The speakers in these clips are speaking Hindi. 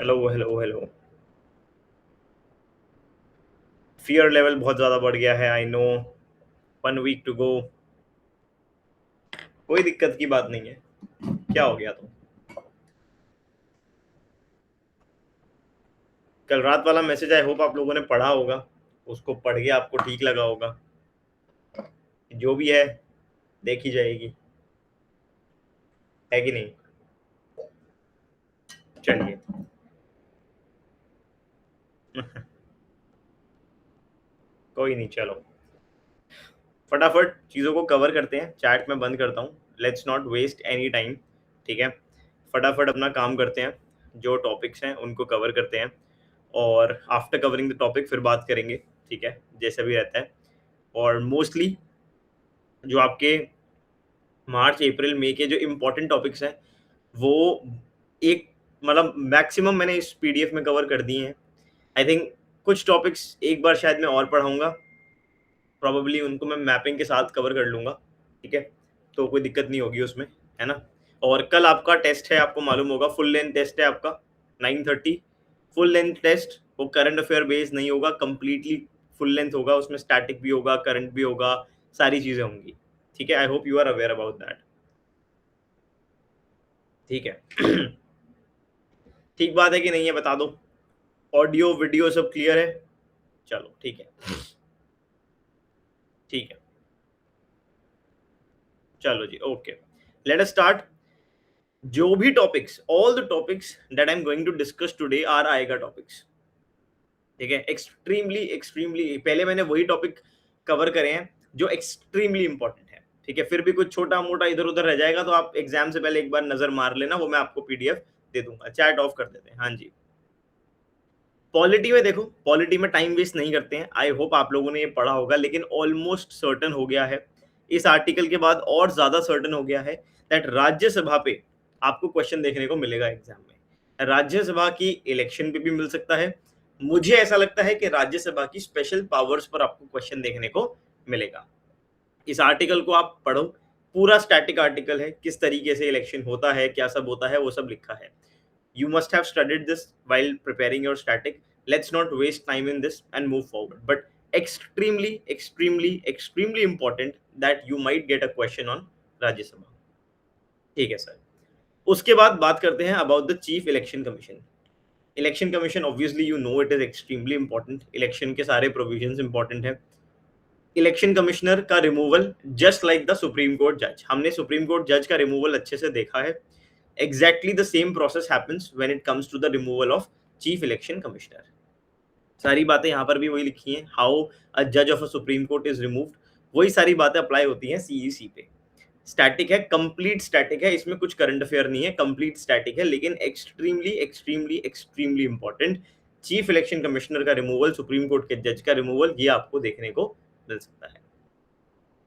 Hello hello hello. Fear level बहुत ज़्यादा बढ़ गया है, I know. 1 week to go. कोई दिक्कत की बात नहीं है। क्या हो गया तो? कल रात वाला मैसेज आई होप आप लोगों ने पढ़ा होगा। उसको पढ़ के आपको ठीक लगा होगा। जो भी है देखी जाएगी, है कि नहीं? चलिए। कोई नहीं, चलो फटाफट चीज़ों को कवर करते हैं। चैट में बंद करता हूँ। Let's not waste any time. ठीक है, फटाफट अपना काम करते हैं। जो टॉपिक्स हैं उनको कवर करते हैं और आफ्टर कवरिंग द टॉपिक फिर बात करेंगे। ठीक है, जैसा भी रहता है। और मोस्टली जो आपके मार्च अप्रैल मई के जो इम्पोर्टेंट टॉपिक्स हैं वो एक मतलब मैक्सिमम मैंने इस पीडीएफ में कवर कर दिए हैं। आई थिंक कुछ टॉपिक्स एक बार शायद मैं और पढ़ाऊंगा। प्रोबेबली उनको मैं मैपिंग के साथ कवर कर लूंगा। ठीक है, तो कोई दिक्कत नहीं होगी उसमें, है ना। और कल आपका टेस्ट है, आपको मालूम होगा, फुल लेंथ टेस्ट है आपका 9:30। फुल लेंथ टेस्ट वो करंट अफेयर बेस्ड नहीं होगा, कंप्लीटली फुल लेंथ होगा। उसमें स्टैटिक भी होगा, करंट भी होगा, सारी चीज़ें होंगी। ठीक है, I hope you are aware about that. ठीक है। ठीक बात है कि नहीं है बता दो। ऑडियो वीडियो सब क्लियर है? चलो ठीक है। ठीक है, चलो जी, ओके। Let us start. जो भी topics, all the topics that I am going to discuss today are आएगा टॉपिक्स। ठीक है, एक्सट्रीमली एक्सट्रीमली पहले मैंने वही टॉपिक कवर करे हैं जो एक्सट्रीमली इंपॉर्टेंट है। ठीक है, फिर भी कुछ छोटा मोटा इधर उधर रह जाएगा तो आप एग्जाम से पहले एक बार नजर मार लेना, वो मैं आपको पीडीएफ दे दूंगा। चैट ऑफ कर देते हैं, हाँ जी। पॉलिटी में देखो, पॉलिटी में टाइम वेस्ट नहीं करते हैं। आई होप आप लोगों ने ये पढ़ा होगा, लेकिन ऑलमोस्ट सर्टन हो गया है इस आर्टिकल के बाद, और ज्यादा सर्टन हो गया है दैट राज्यसभा पे आपको क्वेश्चन देखने को मिलेगा एग्जाम में। राज्यसभा की इलेक्शन पे भी मिल सकता है। मुझे ऐसा लगता है कि राज्यसभा की स्पेशल पावर्स पर आपको क्वेश्चन देखने को मिलेगा। इस आर्टिकल को आप पढ़ो, पूरा स्टैटिक आर्टिकल है, किस तरीके से इलेक्शन होता है, क्या सब होता है, वो सब लिखा है। You must have studied this while preparing your static. Let's not waste time in this and move forward. But extremely, extremely, extremely important that you might get a question on Rajya Sabha. ठीक है सर। उसके बाद बात करते हैं about the chief election commission. Election commission obviously you know it is extremely important. Election के सारे प्रोविजंस इंपॉर्टेंट है। इलेक्शन कमिश्नर का removal just like the supreme court जज, हमने सुप्रीम कोर्ट जज का रिमूवल अच्छे से देखा है। Exactly the same process happens when it comes to the removal of chief election commissioner. सारी बातें यहाँ पर भी वही लिखी हैं, हाउ अ जज of a supreme court is removed. वही सारी बातें अप्लाई होती हैं सीईसी पे। स्टैटिक है, कंप्लीट स्टैटिक है, इसमें कुछ करंट अफेयर नहीं है, कंप्लीट स्टैटिक है, लेकिन extremely extremely extremely important. Chief election commissioner का रिमूवल, सुप्रीम कोर्ट के जज का रिमूवल, ये आपको देखने को मिल सकता है।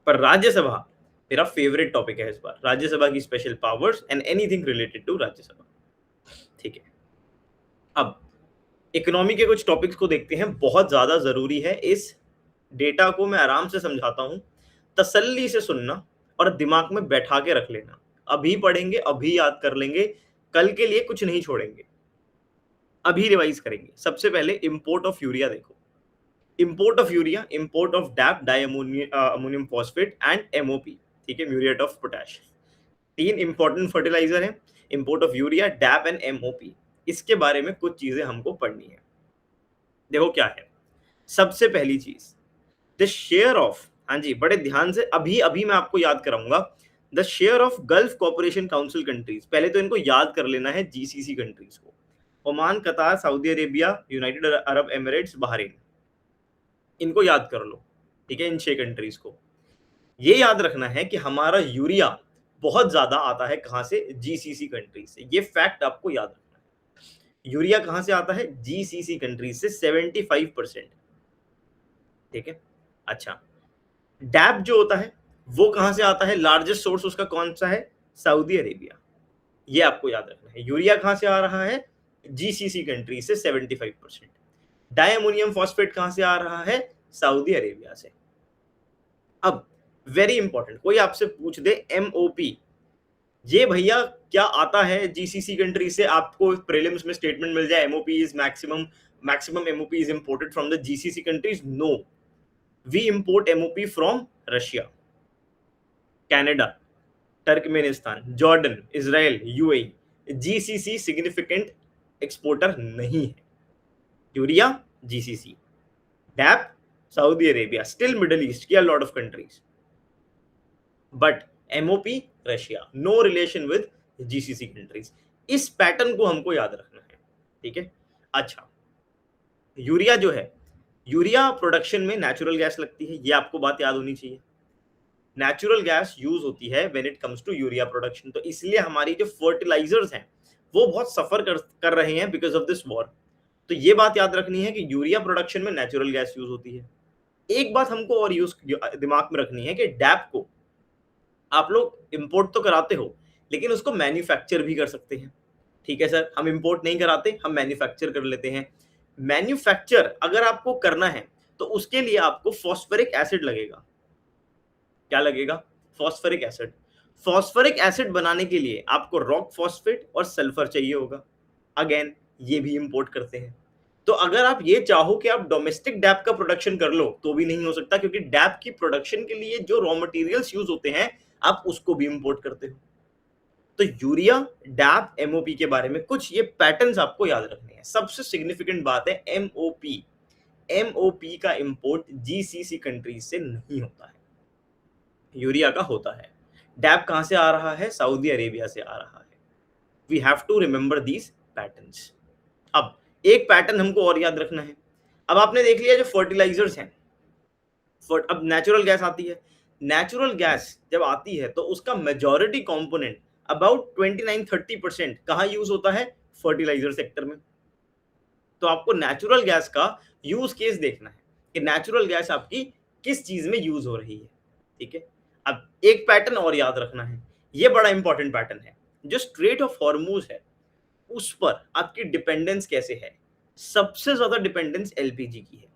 पर राज्यसभा मेरा फेवरेट टॉपिक है इस बार, राज्यसभा की special powers and anything related to Rajya Sabha. ठीक है, अब इकोनॉमी के कुछ टॉपिक्स को देखते हैं, बहुत ज्यादा जरूरी है। इस डेटा को मैं आराम से समझाता हूं, तसल्ली से सुनना और दिमाग में बैठा के रख लेना। अभी पढ़ेंगे, अभी याद कर लेंगे, कल के लिए कुछ नहीं छोड़ेंगे, अभी रिवाइज करेंगे। सबसे पहले इंपोर्ट ऑफ यूरिया देखो। Import of urea, import of DAP di ammonium phosphate and MOP. ठीक है, म्यूरिएट ऑफ पोटैश। तीन इंपॉर्टेंट फर्टिलाइजर है, import of urea, DAP and MOP. इसके बारे में कुछ चीजें हमको पढ़नी है। देखो क्या है, सबसे पहली चीज द शेयर ऑफ, हाँ जी बड़े ध्यान से, अभी अभी मैं आपको याद कराऊंगा। The share of gulf corporation council countries, पहले तो इनको याद कर लेना है, जीसीसी कंट्रीज को। ओमान, कतार, Saudi Arabia, United Arab Emirates, Bahrain, इनको याद कर लो। ठीक है, इन 6 कंट्रीज को ये याद रखना है कि हमारा यूरिया बहुत ज्यादा आता है कहां से, जीसीसी कंट्रीज से। ये फैक्ट आपको याद रखना है। यूरिया कहां से आता है, जीसीसी कंट्रीज से 75%। ठीक है, अच्छा डैप जो होता है वो कहां से आता है, लार्जेस्ट सोर्स उसका कौन सा है, सऊदी अरेबिया। ये आपको याद रखना है। यूरिया कहां से आ रहा है, जीसीसी कंट्री से 75%। डायमोनियम फॉस्फेट कहां से आ रहा है, सऊदी अरेबिया से। अब वेरी इंपॉर्टेंट, कोई आपसे पूछ दे एमओपी, ये भैया क्या आता है जीसीसी कंट्री से, आपको प्रीलिम्स में स्टेटमेंट मिल जाए MOP is maximum MOP is imported from the GCC countries? No, we import MOP from Russia, Canada, Turkmenistan, Jordan, Israel, UAE. GCC significant exporter नहीं है। Urea GCC, DAP Saudi Arabia, still middle east की lot of countries, but MOP Russia, no relation with GCC countries. इस पैटर्न को हमको याद रखना है, ठीक है। अच्छा, यूरिया जो है, यूरिया प्रोडक्शन में नेचुरल गैस लगती है, ये आपको बात याद होनी चाहिए। नेचुरल गैस यूज होती है when it comes to urea production, तो इसलिए हमारी जो फर्टिलाइजर्स हैं वो बहुत सफर कर रहे हैं बिकॉज ऑफ दिस वॉर। तो ये बात याद रखनी है कि यूरिया प्रोडक्शन में नेचुरल गैस यूज होती है। एक बात हमको और यूज दिमाग में रखनी है कि डैप को आप लोग इंपोर्ट तो कराते हो, लेकिन उसको मैन्युफैक्चर भी कर सकते हैं। ठीक है सर, हम इंपोर्ट नहीं कराते, हम मैन्युफैक्चर कर लेते हैं। मैन्युफैक्चर अगर आपको करना है तो उसके लिए आपको फॉस्फोरिक एसिड लगेगा। क्या लगेगा? Phosphoric acid. फॉस्फोरिक एसिड बनाने के लिए आपको रॉक फॉस्फेट और सल्फर चाहिए होगा। अगेन ये भी इंपोर्ट करते हैं। तो अगर आप ये चाहो कि आप डोमेस्टिक डैप का प्रोडक्शन कर लो तो भी नहीं हो सकता, क्योंकि डैप की प्रोडक्शन के लिए जो रॉ मटेरियल्स यूज होते हैं आप उसको भी इंपोर्ट करते हो। तो यूरिया, डैप, एमओपी के बारे में कुछ ये पैटर्न्स आपको याद रखने हैं। सबसे सिग्निफिकेंट बात है एमओपी। एमओपी का इंपोर्ट जीसीसी कंट्रीज से नहीं होता है, यूरिया का होता है। डैप कहां से आ रहा है? सऊदी अरेबिया से आ रहा है। We have to remember these patterns. अब एक पैटर्न हमको और याद रखना है। अब आपने देख लिया जो फर्टिलाइजर्स हैं, अब नेचुरल गैस आती है। नेचुरल गैस जब आती है तो उसका मेजॉरिटी कंपोनेंट अबाउट 29-30% कहाँ यूज होता है? फर्टिलाइजर सेक्टर में। तो आपको नेचुरल गैस का यूज केस देखना है कि नेचुरल गैस आपकी किस चीज में यूज हो रही है, ठीक है। अब एक पैटर्न और याद रखना है, ये बड़ा इंपॉर्टेंट पैटर्न है। जो स्ट्रेट ऑफ हॉर्मूज है उस पर आपकी डिपेंडेंस कैसे है? सबसे ज्यादा डिपेंडेंस एलपीजी की है।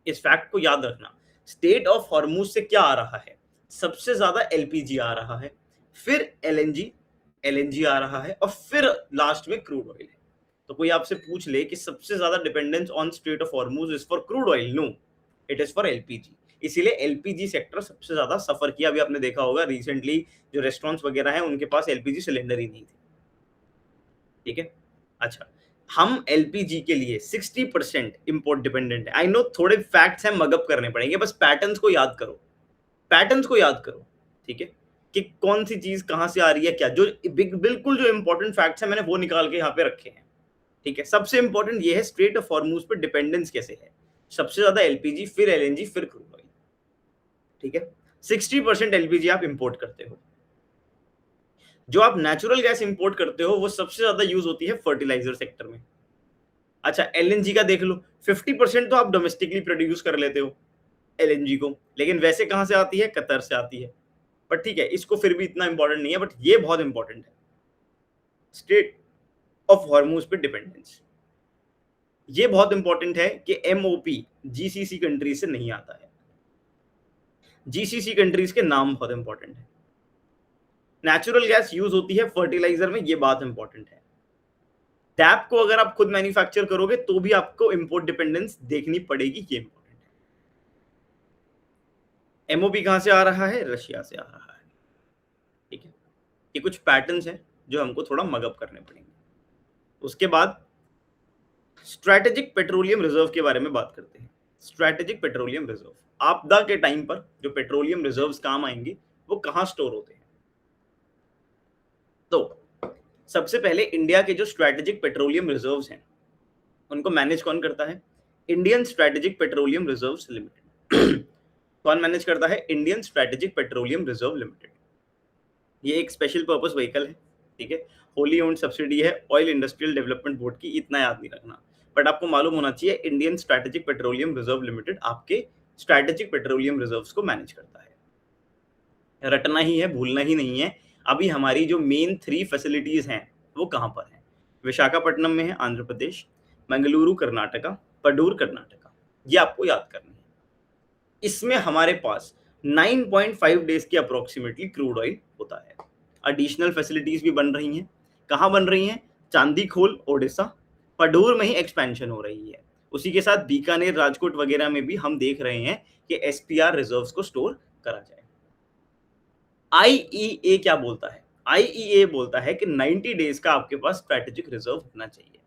इस फैक्ट को याद रखना। स्टेट ऑफ हॉर्मूज से क्या आ रहा है? सबसे ज्यादा एलपीजी आ रहा है, फिर एलएनजी आ रहा है, और फिर लास्ट में क्रूड ऑयल है। तो कोई आपसे पूछ ले कि सबसे ज्यादा dependence on state of Hormuz is for crude oil, no, it is for LPG. इसीलिए एलपीजी सेक्टर सबसे ज्यादा सफर किया। अभी आपने देखा होगा रिसेंटली जो रेस्टोरेंट्स वगैरह हैं उनके पास एलपीजी सिलेंडर ही नहीं थे, ठीक है। अच्छा, हम एलपीजी के लिए 60% इंपोर्ट डिपेंडेंट है। आई नो थोड़े फैक्ट्स हैं, मगअप करने पड़ेंगे, बस पैटर्न्स को याद करो, पैटर्न्स को याद करो, ठीक है, कि कौन सी चीज कहां से आ रही है, क्या जो बिल्कुल जो इंपॉर्टेंट फैक्ट्स हैं मैंने वो निकाल के यहाँ पे रखे हैं, ठीक है। सबसे इंपॉर्टेंट ये है स्ट्रेट ऑफ हॉर्मूज पे डिपेंडेंस कैसे है। सबसे ज्यादा एलपीजी, फिर एलएनजी, फिर क्रूड ऑयल, ठीक है। 60% एलपीजी आप इंपोर्ट करते हो। जो आप नेचुरल गैस इंपोर्ट करते हो वो सबसे ज्यादा यूज होती है फर्टिलाइजर सेक्टर में। अच्छा, एलएनजी का देख लो, 50% तो आप डोमेस्टिकली प्रोड्यूस कर लेते हो एलएनजी को, लेकिन वैसे कहां से आती है? कतर से आती है। बट ठीक है, इसको फिर भी इतना इंपॉर्टेंट नहीं है, बट ये बहुत इंपॉर्टेंट है, स्टेट ऑफ हॉर्मूज पे डिपेंडेंस। ये बहुत इंपॉर्टेंट है कि एमओपी जीसीसी कंट्री से नहीं आता है। जीसीसी कंट्रीज के नाम बहुत इंपॉर्टेंट है। नेचुरल गैस यूज होती है फर्टिलाइजर में, ये बात इंपॉर्टेंट है। टैप को अगर आप खुद मैन्युफैक्चर करोगे तो भी आपको इंपोर्ट डिपेंडेंस देखनी पड़ेगी, ये इंपॉर्टेंट है। एमओपी कहां से आ रहा है? रशिया से आ रहा है, ठीक है। ये कुछ पैटर्न्स हैं जो हमको थोड़ा मगअप करने पड़ेंगे। उसके बाद स्ट्रैटेजिक पेट्रोलियम रिजर्व के बारे में बात करते हैं। स्ट्रैटेजिक पेट्रोलियम रिजर्व, आपदा के टाइम पर जो पेट्रोलियम रिजर्व्स काम आएंगे वो कहां स्टोर होते हैं? तो सबसे पहले इंडिया के जो स्ट्रैटेजिक पेट्रोलियम रिजर्व्स हैं उनको मैनेज कौन करता है? Indian strategic petroleum reserves limited. कौन मैनेज करता है? Indian strategic petroleum reserve limited. ये एक स्पेशल पर्पस व्हीकल है, ठीक है, होली ओन्ड सब्सिडी है ऑयल इंडस्ट्रियल डेवलपमेंट बोर्ड की। इतना याद नहीं रखना, बट आपको मालूम होना चाहिए Indian strategic petroleum reserve limited आपके स्ट्रैटेजिक पेट्रोलियम रिजर्व्स को मैनेज करता है। रटना ही है, भूलना ही नहीं है। अभी हमारी जो मेन 3 फैसिलिटीज हैं वो कहाँ पर हैं? विशाखापट्टनम में है आंध्र प्रदेश, मंगलुरु कर्नाटका, पडूर कर्नाटका। ये आपको याद करना है। इसमें हमारे पास 9.5 डेज की अप्रोक्सीमेटली क्रूड ऑयल होता है। एडिशनल फैसिलिटीज भी बन रही हैं। कहाँ बन रही हैं? चांदीखोल ओडिशा, पडूर में ही एक्सपेंशन हो रही है। उसी के साथ बीकानेर, राजकोट वगैरह में भी हम देख रहे हैं कि एसपीआर रिजर्व्स को स्टोर करा जाए। आईईए क्या बोलता है? आईईए बोलता है कि 90 डेज का आपके पास स्ट्रैटेजिक रिजर्व होना चाहिए।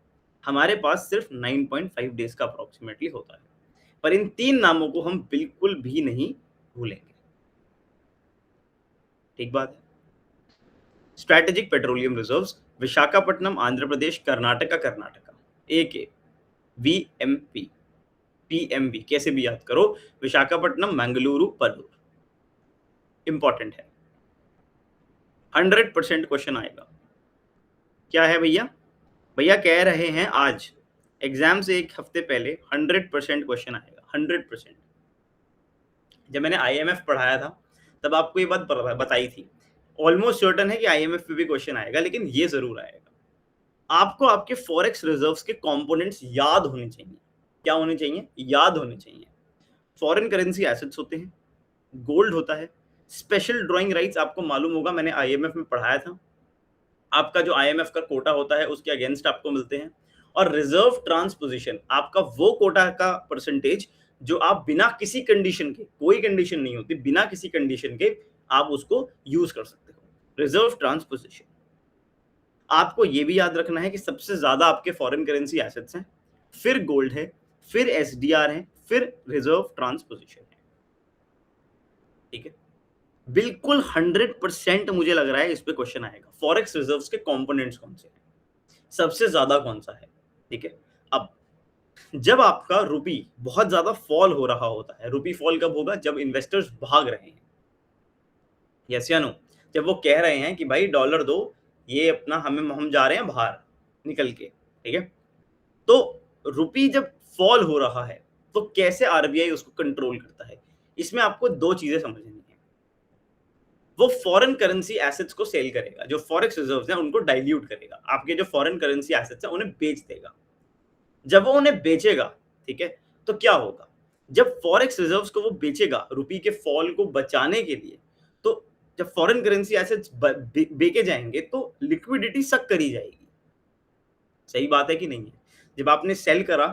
हमारे पास सिर्फ 9.5 डेज का अप्रोक्सीमेटली होता है, पर इन 3 नामों को हम बिल्कुल भी नहीं भूलेंगे। ठीक बात है। Strategic petroleum reserves, Visakhapatnam Andhra Pradesh, Karnataka. AK, VMP, PMV, कैसे भी याद करो, विशाखापट्टनम, मंगलुरु, पल्लू। इंपॉर्टेंट है, 100% क्वेश्चन आएगा। क्या है भैया? भैया कह रहे हैं आज एग्जाम से एक हफ्ते पहले 100% क्वेश्चन आएगा, 100%। जब मैंने आईएमएफ पढ़ाया था तब आपको ये बात बताई थी। ऑलमोस्ट सर्टन है कि आईएमएफ पे भी क्वेश्चन आएगा, लेकिन ये जरूर आएगा। आपको आपके फॉरेक्स रिजर्व्स के कंपोनेंट्स याद होने चाहिए। क्या होने चाहिए? याद होने चाहिए। फॉरेन करेंसी एसेट्स होते हैं, गोल्ड होता है, स्पेशल ड्राइंग राइट्स आपको मालूम होगा, मैंने आईएमएफ में पढ़ाया था। आपका जो आईएमएफ का कोटा होता है उसके अगेंस्ट आपको मिलते हैं। और रिजर्व ट्रांसपोजिशन आपका वो कोटा का परसेंटेज जो आप बिना किसी कंडीशन के, कोई कंडीशन नहीं होती, बिना किसी कंडीशन के आप उसको यूज कर सकते हो, रिजर्व ट्रांसपोजिशन। आपको ये भी याद रखना है कि सबसे ज्यादा आपके फॉरेन करेंसी एसेट्स हैं, फिर गोल्ड है, फिर एसडीआर है, फिर रिजर्व ट्रांसपोजिशन है। ठीक है, बिल्कुल 100% मुझे लग रहा है इस पे क्वेश्चन आएगा। फॉरेक्स रिजर्व्स के कंपोनेंट्स कौन से हैं, सबसे ज्यादा कौन सा है? ठीक है, अब जब आपका रुपी बहुत ज्यादा फॉल हो रहा होता है, रुपी फॉल कब होगा? जब इन्वेस्टर्स भाग रहे हैं, यस या नो? जब वो कह रहे हैं कि भाई डॉलर दो, ये अपना हम जा रहे हैं बाहर निकल के, ठीक है? तो रुपी जब फॉल हो रहा है तो कैसे आरबीआई उसको कंट्रोल करता है? इसमें आपको दो चीजें समझनी है। वो फॉरेन करेंसी एसेट्स को सेल करेगा, जो फॉरेक्स रिजर्व्स हैं उनको डाइल्यूट करेगा, आपके जो फॉरेन करेंसी एसेट्स हैं उन्हें बेच देगा। जब वो उन्हें बेचेगा, ठीक है, तो क्या होगा? जब फॉरेक्स रिजर्व्स को वो बेचेगा रुपी के फॉल को बचाने के लिए, तो जब फॉरेन करेंसी एसेट्स बेचे जाएंगे तो लिक्विडिटी सक करी जाएगी। सही बात है कि नहीं है? जब आपने सेल करा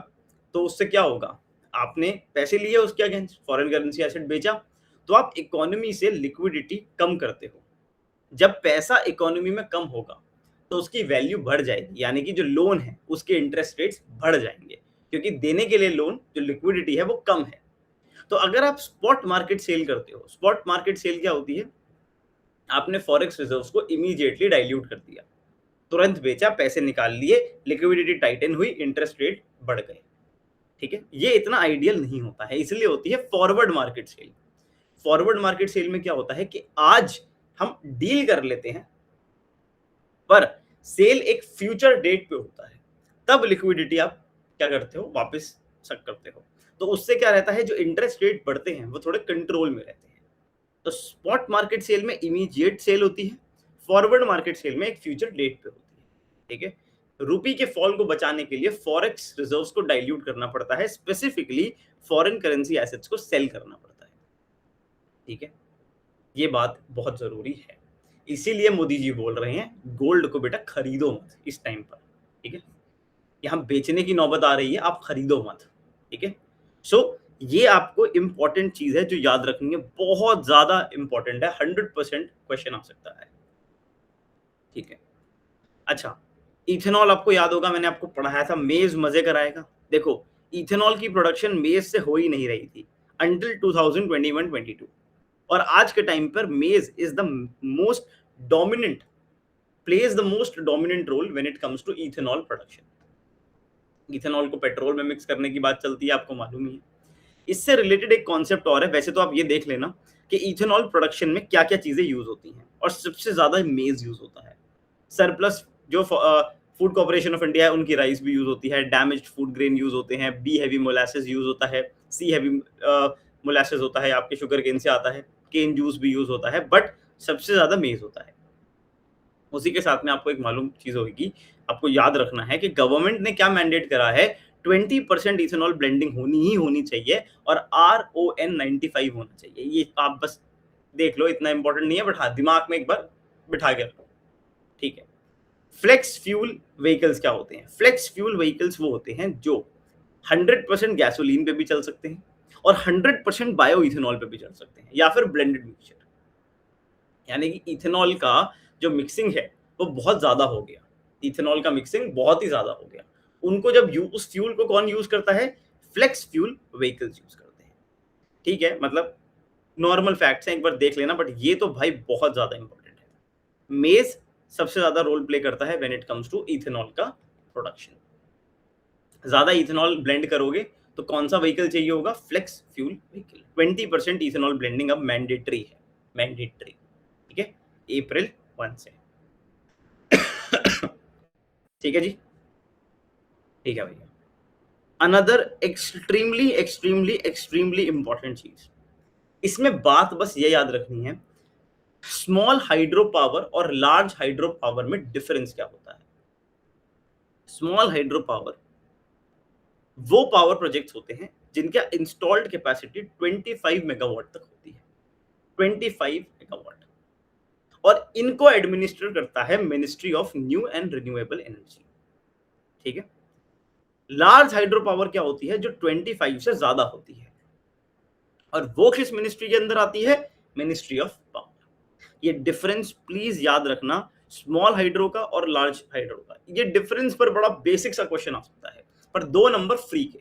तो उससे क्या होगा? आपने पैसे लिए उसके अगेंस्ट, फॉरेन करेंसी एसेट बेचा, तो आप इकोनॉमी से लिक्विडिटी कम करते हो। जब पैसा इकोनॉमी में कम होगा तो उसकी वैल्यू बढ़ जाएगी, यानी कि जो लोन है उसके इंटरेस्ट रेट्स बढ़ जाएंगे, क्योंकि देने के लिए लोन, जो लिक्विडिटी है वो कम है। तो अगर आप स्पॉट मार्केट सेल करते हो, स्पॉट मार्केट सेल क्या होती है? आपने फॉरेक्स रिजर्व्स को इमीडिएटली डाइल्यूट कर दिया, तुरंत बेचा, पैसे निकाल लिए, लिक्विडिटी टाइटन हुई, इंटरेस्ट रेट बढ़ गए। ठीक है, ये इतना आइडियल नहीं होता है, इसलिए होती है forward market sale. Forward market sale में क्या होता है कि आज हम डील कर लेते हैं, पर सेल एक फ्यूचर डेट पे होता है, तब लिक्विडिटी आप क्या करते हो? वापस सक करते हो। तो उससे क्या रहता है, जो इंटरेस्ट रेट बढ़ते हैं वो थोड़े कंट्रोल में रहते हैं। तो स्पॉट मार्केट सेल में इमीडिएट सेल होती है, फॉरवर्ड मार्केट सेल में एक फ्यूचर डेट पे होती है। ठीक है, रुपी के फॉल को बचाने के लिए फॉरेक्स रिजर्व्स को डाइल्यूट करना पड़ता है, स्पेसिफिकली फॉरेन करेंसी एसेट्स को सेल करना पड़ता है। ठीक है, ये बात बहुत जरूरी है, इसीलिए मोदी जी बोल रहे हैं गोल्ड को बेटा खरीदो मत इस टाइम पर। ठीक है, यहाँ बेचने की नौबत आ रही है, आप खरीदो मत। ठीक है, सो ये आपको इंपॉर्टेंट चीज है जो याद रखनी है, बहुत ज्यादा इंपॉर्टेंट है, 100% क्वेश्चन आ सकता है। ठीक है, अच्छा, इथेनॉल आपको याद होगा, मैंने आपको पढ़ाया था, मेज मजे कराएगा। देखो, इथेनॉल की प्रोडक्शन मेज से हो ही नहीं रही थी अंटिल 2021-22, और आज के टाइम पर maize is the most dominant, plays the most dominant role when it comes to ethanol production. Ethanol को पेट्रोल में मिक्स करने की बात चलती है, आपको मालूम ही है। इससे रिलेटेड एक कॉन्सेप्ट और है, वैसे तो आप ये देख लेना कि इथेनॉल प्रोडक्शन में क्या क्या चीजें यूज होती हैं, और सबसे ज्यादा मेज यूज होता है। सरप्लस जो फूड कॉर्पोरेशन ऑफ इंडिया है उनकी राइस भी यूज होती है, डैमेज्ड फूड ग्रेन यूज होते हैं, बी हैवी मोलासेस यूज होता है, सी हैवी मोलासेस होता है, आपके शुगर केन से आता है, केन जूस भी यूज होता है, बट सबसे ज्यादा मेज होता है। उसी के साथ में आपको एक मालूम चीज होगी, आपको याद रखना है कि गवर्नमेंट ने क्या मैंडेट करा है, 20% इथेनॉल ब्लेंडिंग होनी ही होनी चाहिए, और RON 95 होना चाहिए। ये आप बस देख लो, इतना इंपॉर्टेंट नहीं है, बट हाँ दिमाग में एक बार बिठा के रखो, ठीक है। फ्लेक्स फ्यूल व्हीकल्स क्या होते हैं? फ्लेक्स फ्यूल व्हीकल्स वो होते हैं जो 100% गैसोलीन पे भी चल सकते हैं और 100% बायो इथेनॉल पे भी चल सकते हैं, या फिर ब्लेंडेड मिक्सचर, यानी कि इथेनॉल का जो मिक्सिंग है वो बहुत ज्यादा हो गया, इथेनॉल का मिक्सिंग बहुत ही ज्यादा हो गया। उनको जब उस फ्यूल को कौन यूज करता है? फ्लेक्स फ्यूल व्हीकल्स यूज करते हैं, ठीक है। मतलब नॉर्मल फैक्ट्स हैं, एक बार देख लेना, बट ये तो भाई बहुत ज्यादा इंपॉर्टेंट है। मेज सबसे ज्यादा रोल प्ले करता है when it comes to ethanol का प्रोडक्शन। ज्यादा इथेनॉल ब्लेंड करोगे तो कौन सा व्हीकल चाहिए होगा? Flex fuel vehicle. 20% ethanol blending अब मैंडेटरी है, मैंडेटरी, ठीक है, अप्रैल 1 से। ठीक है जी, ठीक है भैया। Another extremely extremely extremely important चीज, इसमें बात बस ये याद रखनी है, स्मॉल हाइड्रो पावर और लार्ज हाइड्रो पावर में डिफरेंस क्या होता है। स्मॉल हाइड्रो पावर वो पावर प्रोजेक्ट्स होते हैं जिनका इंस्टॉल्ड कैपेसिटी 25 मेगावाट तक होती है, 25 मेगावाट, और इनको एडमिनिस्टर करता है ministry of new and renewable energy, ठीक है। लार्ज हाइड्रो पावर क्या होती है? जो 25 से ज्यादा होती है, और वो किस मिनिस्ट्री के अंदर आती है? Ministry of power. ये डिफरेंस प्लीज याद रखना, स्मॉल हाइड्रो का और लार्ज हाइड्रो का। ये डिफरेंस पर बड़ा बेसिक सा क्वेश्चन आ सकता है, पर 2 नंबर फ्री के।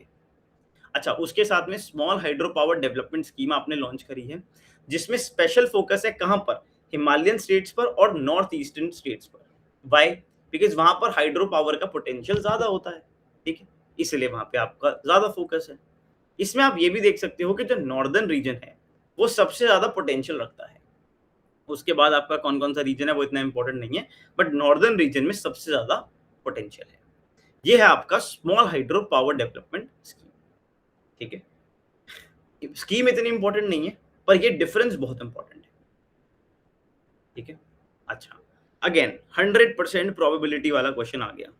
अच्छा, उसके साथ में small hydro power development scheme आपने लॉन्च करी है, जिसमें स्पेशल फोकस है कहां पर? हिमालयन स्टेट्स पर और नॉर्थ ईस्टर्न स्टेट्स पर। वाई? बिकॉज वहां पर हाइड्रो पावर का पोटेंशियल ज्यादा होता है, ठीक है, इसलिए वहां पे आपका ज्यादा फोकस है। इसमें आप ये भी देख सकते हो कि जो नॉर्दर्न रीजन है वो सबसे ज्यादा पोटेंशियल रखता है। उसके बाद आपका कौन कौन सा रीजन है वो इतना इंपॉर्टेंट नहीं है, बट नॉर्दर्न रीजन में सबसे ज्यादा पोटेंशियल है। ये है आपका small hydro power development scheme, ठीक है। स्कीम इतनी इंपॉर्टेंट नहीं है, पर ये डिफरेंस बहुत इंपॉर्टेंट है, ठीक है। अच्छा, अगेन 100% प्रोबेबिलिटी वाला क्वेश्चन आ गया,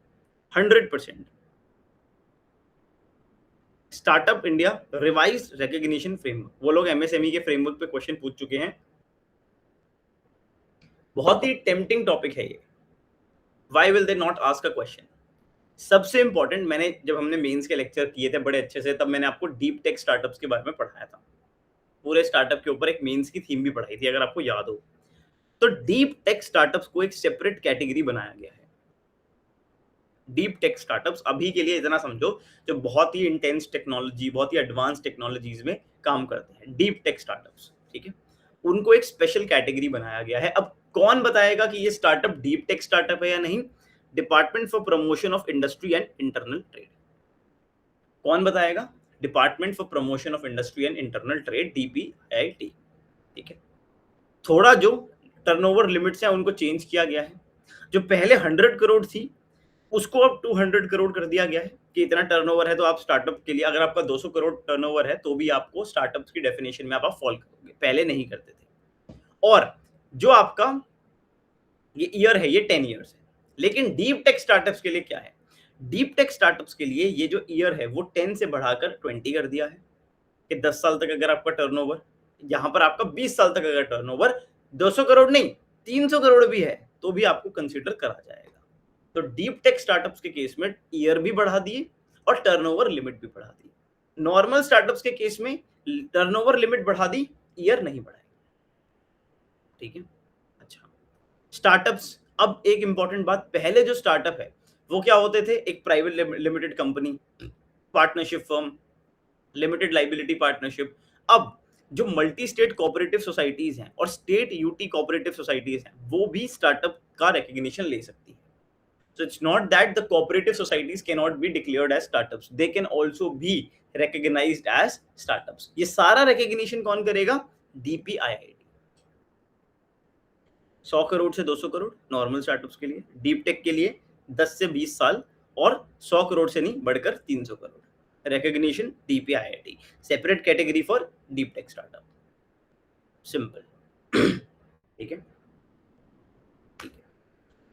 100%। Startup India revise recognition framework, वो लोग एमएसएमई के फ्रेमवर्क पे क्वेश्चन पूछ चुके हैं। बहुत ही टेम्पटिंग टॉपिक है ये, why will they not ask a question. सबसे इंपॉर्टेंट, मैंने जब हमने मेंस के लेक्चर किए थे बड़े अच्छे से, तब मैंने आपको डीप टेक स्टार्टअप्स के बारे में पढ़ाया था, पूरे स्टार्टअप के ऊपर एक मेंस की थीम भी पढ़ाई थी, अगर आपको याद हो। तो डीप टेक स्टार्टअप्स को एक सेपरेट कैटेगरी बनाया गया है। डीप टेक स्टार्टअप्स अभी के लिए इतना समझो, जो बहुत ही इंटेंस टेक्नोलॉजी, बहुत ही एडवांस टेक्नोलॉजीज में काम करते हैं, डीप टेक स्टार्टअप्स, ठीक है। उनको एक स्पेशल कैटेगरी बनाया गया है। अब कौन बताएगा कि ये स्टार्टअप डीप टेक स्टार्टअप है या नहीं? Department for promotion of industry and internal trade. कौन बताएगा? Department for promotion of industry and internal trade, DPIIT, ठीक है। थोड़ा जो टर्नओवर लिमिट्स हैं उनको चेंज किया गया है। जो पहले 100 करोड़ थी उसको अब 200 करोड़ कर दिया गया है कि इतना टर्नओवर है तो आप स्टार्टअप के लिए, अगर आपका 200 करोड़ टर्नओवर है तो भी आपको स्टार्टअप्स की डेफिनेशन में आप फॉल करोगे, पहले नहीं करते थे। और जो आपका ये ईयर है ये 10 ईयर्स है। लेकिन डीप टेक स्टार्टअप्स के लिए क्या है? डीप टेक स्टार्टअप्स के लिए ये जो ईयर है वो 10 से बढ़ाकर 20 कर दिया है, कि 10 साल तक अगर आपका टर्नओवर, यहां पर आपका 20 साल तक अगर टर्नओवर 200 करोड़ नहीं 300 करोड़ भी है तो भी आपको कंसीडर करा जाएगा। तो डीप टेक स्टार्टअप्स के केस में ईयर भी बढ़ा दिए और टर्नओवर लिमिट भी बढ़ा दी। नॉर्मल स्टार्टअप्स के केस में टर्नओवर लिमिट बढ़ा दी, ईयर नहीं बढ़ाई, ठीक है। अच्छा, स्टार्टअप्स, अब एक इंपॉर्टेंट बात, पहले जो स्टार्टअप है वो क्या होते थे? एक private limited company, partnership firm, limited liability partnership. अब जो मल्टी स्टेट कोऑपरेटिव सोसाइटीज हैं और स्टेट यूटी कोऑपरेटिव सोसाइटीज हैं वो भी स्टार्टअप का रिकॉग्निशन ले सकती है। So it's not that the cooperative societies cannot be declared as startups. They can also be recognized as startups. ये सारा recognition कौन करेगा? DPIIT। 100 करोड़ से 200 करोड़ नॉर्मल स्टार्टअप्स के लिए, डीप टेक के लिए 10 से 20 साल और 100 करोड़ से नहीं बढ़कर 300 crore. recognition DPIIT, separate category for deep tech startup, simple. ठीक है,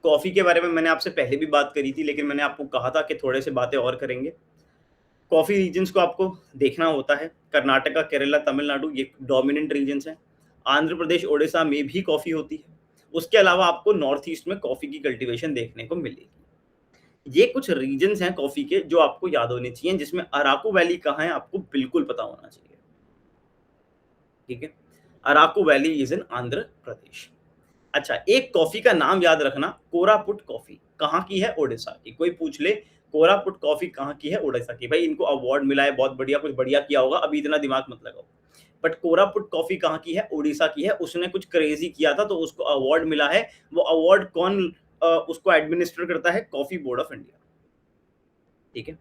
कॉफी के बारे में मैंने आपसे पहले भी बात करी थी, लेकिन मैंने आपको कहा था कि थोड़े से बातें और करेंगे। कॉफी रीजन्स को आपको देखना होता है, कर्नाटका, केरला, तमिलनाडु ये डोमिनेंट रीजन्स हैं। आंध्र प्रदेश, ओडिशा में भी कॉफी होती है, उसके अलावा आपको नॉर्थ ईस्ट में कॉफी की कल्टीवेशन देखने को मिलेगी। ये कुछ रीजन्स हैं कॉफी के जो आपको याद होने चाहिए, जिसमें अराकू वैली कहाँ है आपको बिल्कुल पता होना चाहिए। ठीक है, Araku valley is in Andhra Pradesh. अच्छा, एक कॉफी का नाम याद रखना, कोरापुट कॉफी कहाँ की है? ओडिशा की। कोई पूछ ले कोरापुट कॉफी कहाँ की है? ओडिशा की। भाई इनको अवार्ड मिला है, बहुत बढ़िया, कुछ बढ़िया किया होगा, अभी इतना दिमाग मत लगाओ। बट कोरापुट कॉफी कहाँ की है? ओडिशा की है। उसने कुछ क्रेजी किया था तो उसको अवार्ड मिला है। वो अवार्ड कौन उसको एडमिनिस्टर करता है? Coffee board of India. ठीक है,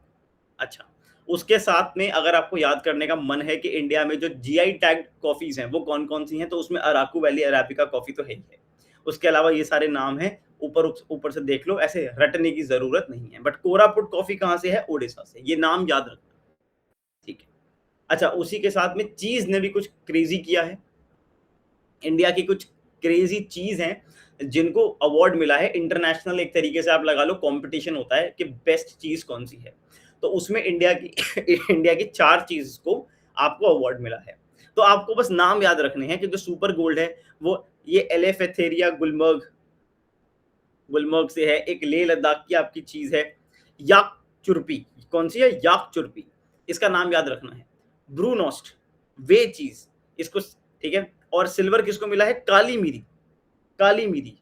अच्छा, उसके साथ में अगर आपको याद करने का मन है कि इंडिया में जो जीआई टैग्ड कॉफीज हैं वो कौन कौन सी हैं, तो उसमें अराकू वैली अराबिका कॉफी तो है ही है। उसके अलावा ये सारे नाम हैं, ऊपर ऊपर से देख लो, ऐसे रटने की जरूरत नहीं है। बट कोरापुट कॉफी कहाँ से है? ओडिशा से। ये नाम याद रखना। ठीक है, अच्छा, उसी के साथ में चीज ने भी कुछ क्रेजी किया है। इंडिया की कुछ क्रेजी चीज हैं जिनको अवार्ड मिला है इंटरनेशनल, एक तरीके से आप लगा लो कंपटीशन होता है कि बेस्ट चीज कौन सी है। तो उसमें इंडिया की इंडिया की 4 चीज को आपको अवार्ड मिला है। तो आपको बस नाम याद रखने हैं कि जो सुपर गोल्ड है वो ये एलेफेथेरिया गुलमर्ग, गुलमर्ग से है। एक लेह लद्दाख की आपकी चीज है याक चुरपी। कौन सी है? याक चुरपी। इसका नाम याद रखना है। ब्रूनोस्ट, वे चीज, इसको, ठीक है। और सिल्वर किसको मिला है? काली मिरी, काली मिरी।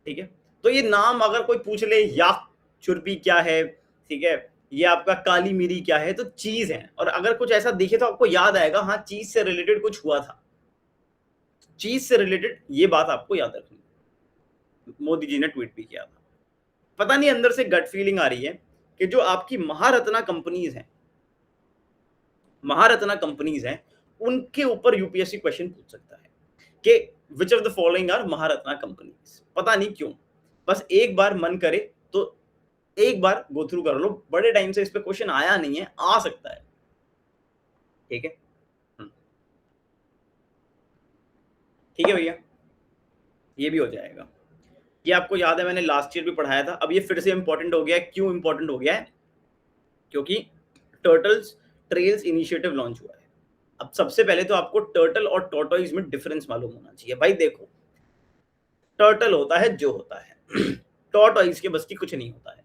ठीक है, तो ये नाम अगर कोई पूछ ले याक चुरपी क्या है, ठीक है, ये आपका काली मिरी क्या है, तो चीज है। और अगर कुछ ऐसा दिखे तो आपको याद आएगा, हाँ चीज से रिलेटेड कुछ हुआ था, चीज से रिलेटेड, ये बात आपको याद रखनी। मोदी जी ने ट्वीट भी किया था। पता नहीं अंदर से गट फीलिंग आ रही है कि जो आपकी महारत्ना कंपनीज हैं, महारत्ना कंपनीज हैं, उनके ऊपर यूपीएससी क्वेश्चन पूछ सकता है कि which of the following are Maharatna companies. पता नहीं क्यों, बस एक बार मन करे तो एक बार गो थ्रू कर लो। बड़े टाइम से इस पे क्वेश्चन आया नहीं है, आ सकता है। ठीक है, ठीक है भैया, ये भी हो जाएगा। ये आपको याद है मैंने लास्ट ईयर भी पढ़ाया था। अब ये फिर से इंपॉर्टेंट हो गया है। क्यों इंपॉर्टेंट हो गया है? क्योंकि टर्टल्स ट्रेल्स इनिशिएटिव लॉन्च हुआ है। अब सबसे पहले तो आपको टर्टल और टॉर्टोइज में डिफरेंस मालूम होना चाहिए। भाई देखो, टर्टल होता है जो होता है, टॉर्टोइज के बस की कुछ नहीं होता है।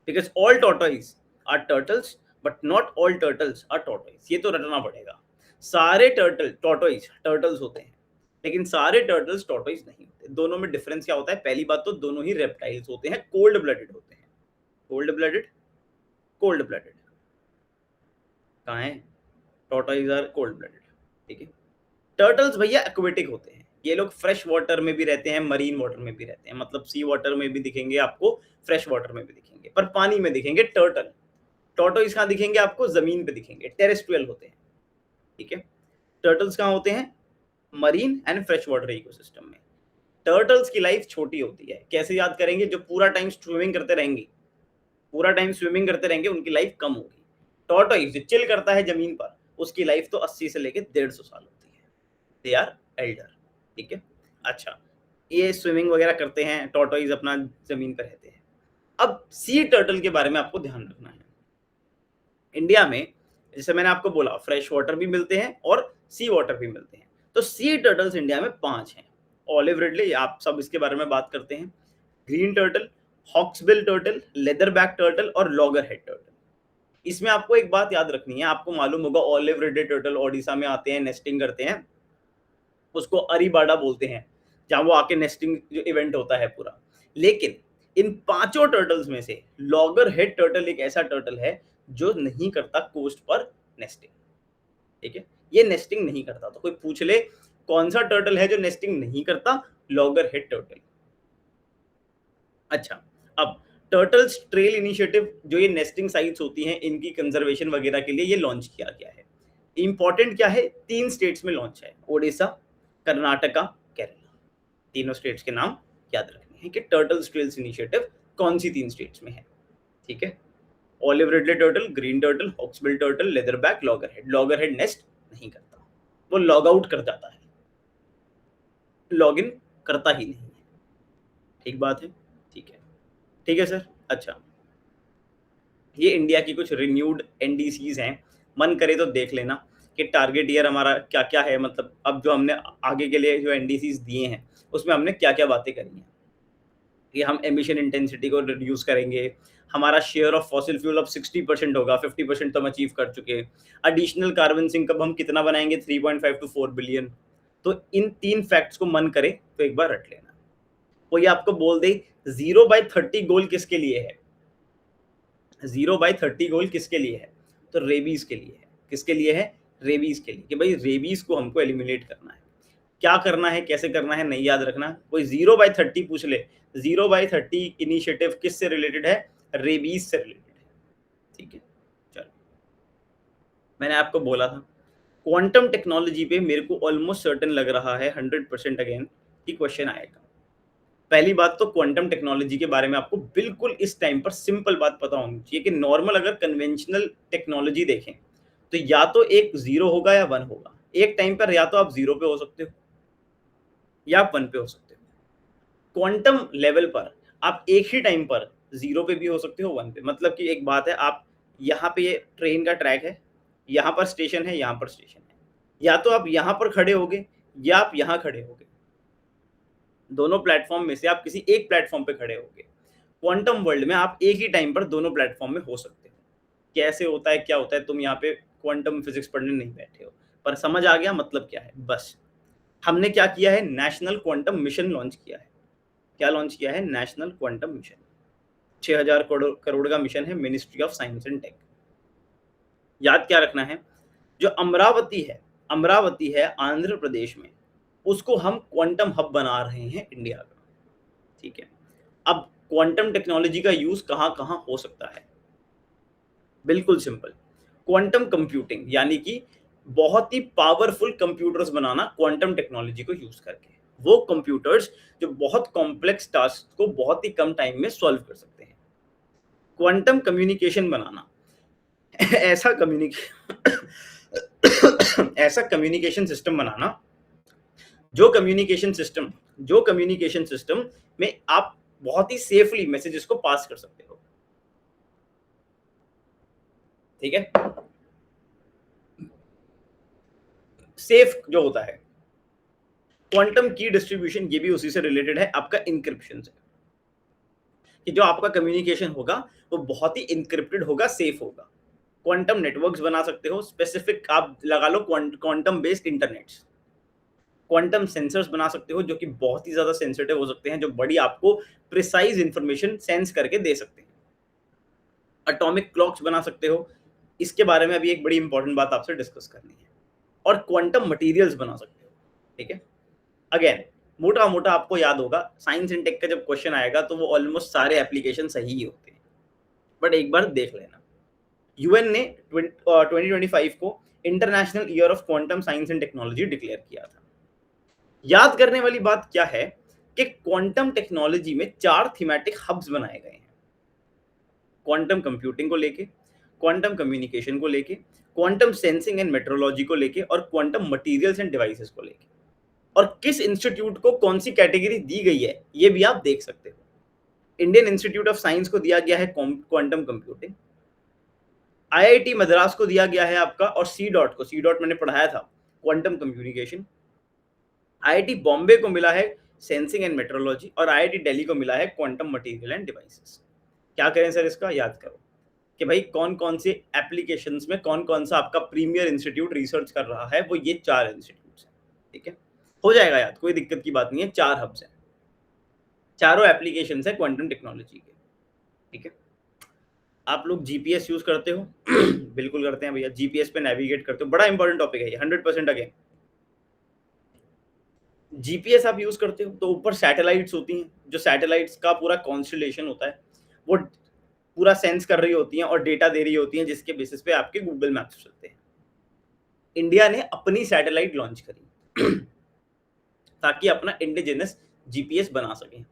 Because all tortoise are turtles but not all turtles are tortoise. ये तो रटना पड़ेगा। सारे टर्टल टॉर्टोइज टर्टल्स होते हैं, लेकिन सारे टर्टल्स टॉर्टोइज नहीं होते। दोनों में डिफरेंस क्या होता है? पहली बात तो दोनों ही रेप्टाइल्स होते हैं, कोल्ड ब्लडेड होते हैं। कोल्ड ब्लडेड, कोल्ड ब्लडेड कहाँ है? Tortoise are cold blooded. ठीक है, टर्टल्स भैया एक्वेटिक होते हैं। ये लोग फ्रेश वाटर में भी रहते हैं, मरीन वाटर में भी रहते हैं। मतलब सी वाटर में भी दिखेंगे आपको, फ्रेश वाटर में भी दिखेंगे, पर पानी में दिखेंगे टर्टल। टॉर्टोइज कहाँ दिखेंगे आपको? जमीन पे दिखेंगे, टेरेस्ट्रियल होते हैं। ठीक है, टर्टल्स कहाँ होते हैं? Marine and fresh water ecosystem में। टर्टल्स की लाइफ छोटी होती है। कैसे याद करेंगे? जो पूरा टाइम स्विमिंग करते रहेंगे, पूरा टाइम स्विमिंग करते रहेंगे, उनकी लाइफ कम होगी। टॉर्टोइज जो चिल करता है जमीन पर, उसकी लाइफ तो 80 से लेके 150 साल होती है। They are elder. ठीक है, अच्छा, ये स्विमिंग वगैरह करते हैं, टॉर्टोइज अपना जमीन पर रहते हैं। अब सी टर्टल के बारे में आपको ध्यान रखना है। इंडिया में जैसे मैंने आपको बोला, फ्रेश वाटर भी मिलते हैं और सी वाटर भी मिलते हैं। तो सी टर्टल्स इंडिया में 5 हैं। ऑलिव रिडले, आप सब इसके बारे में बात करते हैं। Green turtle, hawksbill turtle, leather back turtle और लॉगर हेड टर्टल। इसमें आपको एक बात याद रखनी है, आपको मालूम होगा ऑलिव रिडले टर्टल ओडिशा में आते हैं, नेस्टिंग करते हैं, उसको अरीबाड़ा बोलते हैं, जहां वो आके नेस्टिंग जो इवेंट होता है पूरा। लेकिन इन 5 टर्टल्स में से लॉगर हेड टर्टल एक ऐसा टर्टल है जो नहीं करता कोस्ट पर नेस्टिंग। ठीक है, ये नेस्टिंग नहीं करता। तो कोई पूछ ले कौन सा टर्टल है जो नेस्टिंग नहीं करता? Logger head turtle. अच्छा, अब टर्टल्स ट्रेल इनिशिएटिव, जो ये नेस्टिंग साइट्स होती हैं, इनकी कंजर्वेशन वगैरह के लिए ये लॉन्च किया गया है। इंपॉर्टेंट क्या है? 3 स्टेट्स में लॉन्च है, ओडिशा, कर्नाटका, केरला। तीनों स्टेट्स के नाम याद रखने हैं कि टर्टल्स ट्रेल्स इनिशिएटिव कौन सी 3 स्टेट्स में है। ठीक है, olive Ridley turtle, green turtle, hawksbill turtle, leather back, logger head. Logger head nest नहीं करता, वो लॉग आउट कर जाता है, लॉग इन करता ही नहीं है। ठीक बात है, ठीक है, ठीक है सर। अच्छा, ये इंडिया की कुछ रिन्यूड एनडीसीज हैं, मन करे तो देख लेना कि टारगेट ईयर हमारा क्या क्या है। मतलब अब जो हमने आगे के लिए जो एनडीसीज दिए हैं उसमें हमने क्या क्या बातें करी हैं कि हम एमिशन इंटेंसिटी को रिड्यूस करेंगे, हमारा शेयर ऑफ फॉसिल फ्यूल अब 60% होगा, 50% तो हम अचीव कर चुके हैं। एडिशनल कार्बन सिंक अब हम कितना बनाएंगे, 3.5 टू 4 बिलियन। तो इन 3 फैक्ट्स को मन करे तो एक बार रट लेना। कोई आपको बोल दे 0/30 गोल किसके लिए है, 0/30 गोल किसके लिए है, तो रेबीज के लिए है। किसके लिए है, रेबीज के लिए, कि भाई रेबीज को हमको एलिमिनेट करना है। क्या करना है, कैसे करना है, नहीं याद रखना। कोई 0/30 पूछ ले, 0/30 इनिशिएटिव किससे रिलेटेड है, रेबीज से रिलेटेड है। ठीक है, चलो मैंने आपको बोला था क्वांटम टेक्नोलॉजी पे मेरे को ऑलमोस्ट सर्टेन लग रहा है 100% अगेन कि क्वेश्चन आएगा। पहली बात तो क्वांटम टेक्नोलॉजी के बारे में आपको बिल्कुल इस टाइम पर सिंपल बात पता होनी चाहिए कि नॉर्मल अगर कन्वेंशनल टेक्नोलॉजी देखें तो या तो एक 0 होगा या 1 होगा। एक टाइम पर या तो आप 0 पे हो सकते हो या आप 1 पे हो सकते हो। क्वांटम लेवल पर आप एक ही टाइम पर 0 पे भी हो सकते हो, 1 पे। मतलब कि एक बात है, आप यहाँ पे ये ट्रेन का ट्रैक है, यहाँ पर स्टेशन है, यहाँ पर स्टेशन है, या तो आप यहाँ पर खड़े होगे या आप यहाँ खड़े होगे। दोनों प्लेटफॉर्म में से आप किसी एक प्लेटफॉर्म पे खड़े होगे। क्वांटम वर्ल्ड में आप एक ही टाइम पर दोनों प्लेटफॉर्म में हो सकते हो। कैसे होता है, क्या होता है, तुम यहाँ पे क्वांटम फिजिक्स पढ़ने नहीं बैठे हो, पर समझ आ गया मतलब क्या है। बस हमने क्या किया है, नेशनल क्वांटम मिशन लॉन्च किया है। क्या लॉन्च किया है, नेशनल क्वांटम मिशन। 6000 करोड़ का मिशन है, ministry of science and tech. याद क्या रखना है, जो अमरावती है आंध्र प्रदेश में, उसको हम क्वांटम हब बना रहे हैं इंडिया का। ठीक है, अब क्वांटम टेक्नोलॉजी का यूज कहां कहां हो सकता है, बिल्कुल सिंपल। क्वांटम कंप्यूटिंग यानी कि बहुत ही पावरफुल कंप्यूटर्स बनाना क्वांटम टेक्नोलॉजी को यूज करके। वो कंप्यूटर्स जो बहुत कॉम्प्लेक्स टास्क को बहुत ही कम टाइम में सॉल्व कर सकते हैं। क्वांटम कम्युनिकेशन बनाना, ऐसा ऐसा कम्युनिकेशन सिस्टम बनाना जो कम्युनिकेशन सिस्टम में आप बहुत ही सेफली मैसेजेस को पास कर सकते हो। ठीक है, सेफ जो होता है। क्वांटम की डिस्ट्रीब्यूशन ये भी उसी से रिलेटेड है, आपका इंक्रिप्शन से, कि जो आपका कम्युनिकेशन होगा वो बहुत ही इंक्रिप्टेड होगा, सेफ होगा। क्वांटम नेटवर्क्स बना सकते हो, स्पेसिफिक आप लगा लो quantum based internets. Quantum sensors बना सकते हो जो कि बहुत ही ज्यादा सेंसिटिव हो सकते हैं, जो बड़ी आपको प्रिसाइज इंफॉर्मेशन सेंस करके दे सकते हैं। एटॉमिक क्लॉक्स बना सकते हो, इसके बारे में अभी एक बड़ी इंपॉर्टेंट बात आपसे डिस्कस करनी है। और क्वांटम मटेरियल्स बना सकते हो। ठीक है, अगेन मोटा मोटा आपको याद होगा, साइंस एंड टेक का जब क्वेश्चन आएगा तो वो ऑलमोस्ट सारे एप्लीकेशन सही ही होते हैं, बट एक बार देख लेना। यूएन ने 2025 को international year of quantum science and technology declare किया था। याद करने वाली बात क्या है कि क्वांटम टेक्नोलॉजी में 4 थीमेटिक हब्स बनाए गए हैं। क्वांटम कंप्यूटिंग को लेके, क्वांटम कम्युनिकेशन को लेके, क्वांटम सेंसिंग एंड मेट्रोलॉजी को लेके, और क्वांटम मटेरियल्स एंड डिवाइसेस को लेके। और किस इंस्टीट्यूट को कौन सी कैटेगरी दी गई है ये भी आप देख सकते हो। इंडियन इंस्टीट्यूट ऑफ साइंस को दिया गया है क्वांटम कंप्यूटिंग, आईआईटी मद्रास को दिया गया है आपका, और सी डॉट मैंने पढ़ाया था, क्वांटम कम्युनिकेशन। आईआईटी बॉम्बे को मिला है सेंसिंग एंड मेट्रोलॉजी, और आईआईटी दिल्ली को मिला है क्वांटम मटेरियल एंड डिवाइसेस। क्या करें सर, इसका याद करो कि भाई कौन कौन से एप्लीकेशंस में कौन कौन सा आपका प्रीमियर इंस्टीट्यूट रिसर्च कर रहा है, वो ये 4 इंस्टीट्यूट्स हैं। ठीक है, हो जाएगा याद, कोई दिक्कत की बात नहीं है। 4 हब्स हैं, चारों एप्लीकेशंस है क्वांटम टेक्नोलॉजी के। ठीक है, आप लोग जीपीएस यूज करते हो? बिल्कुल करते हैं भैया, जीपीएस पे नेविगेट करते हो, बड़ा इंपॉर्टेंट टॉपिक है ये, 100% अगेन। जीपीएस आप यूज करते हो तो ऊपर सैटेलाइट्स होती हैं, जो सैटेलाइट्स का पूरा कॉन्स्टलेशन होता है, वो पूरा सेंस कर रही होती हैं और डेटा दे रही होती हैं, जिसके बेसिस पे आपके गूगल मैप्स चलते हैं। इंडिया ने अपनी सैटेलाइट लॉन्च करी ताकि अपना इंडिजिनस जीपीएस बना सके,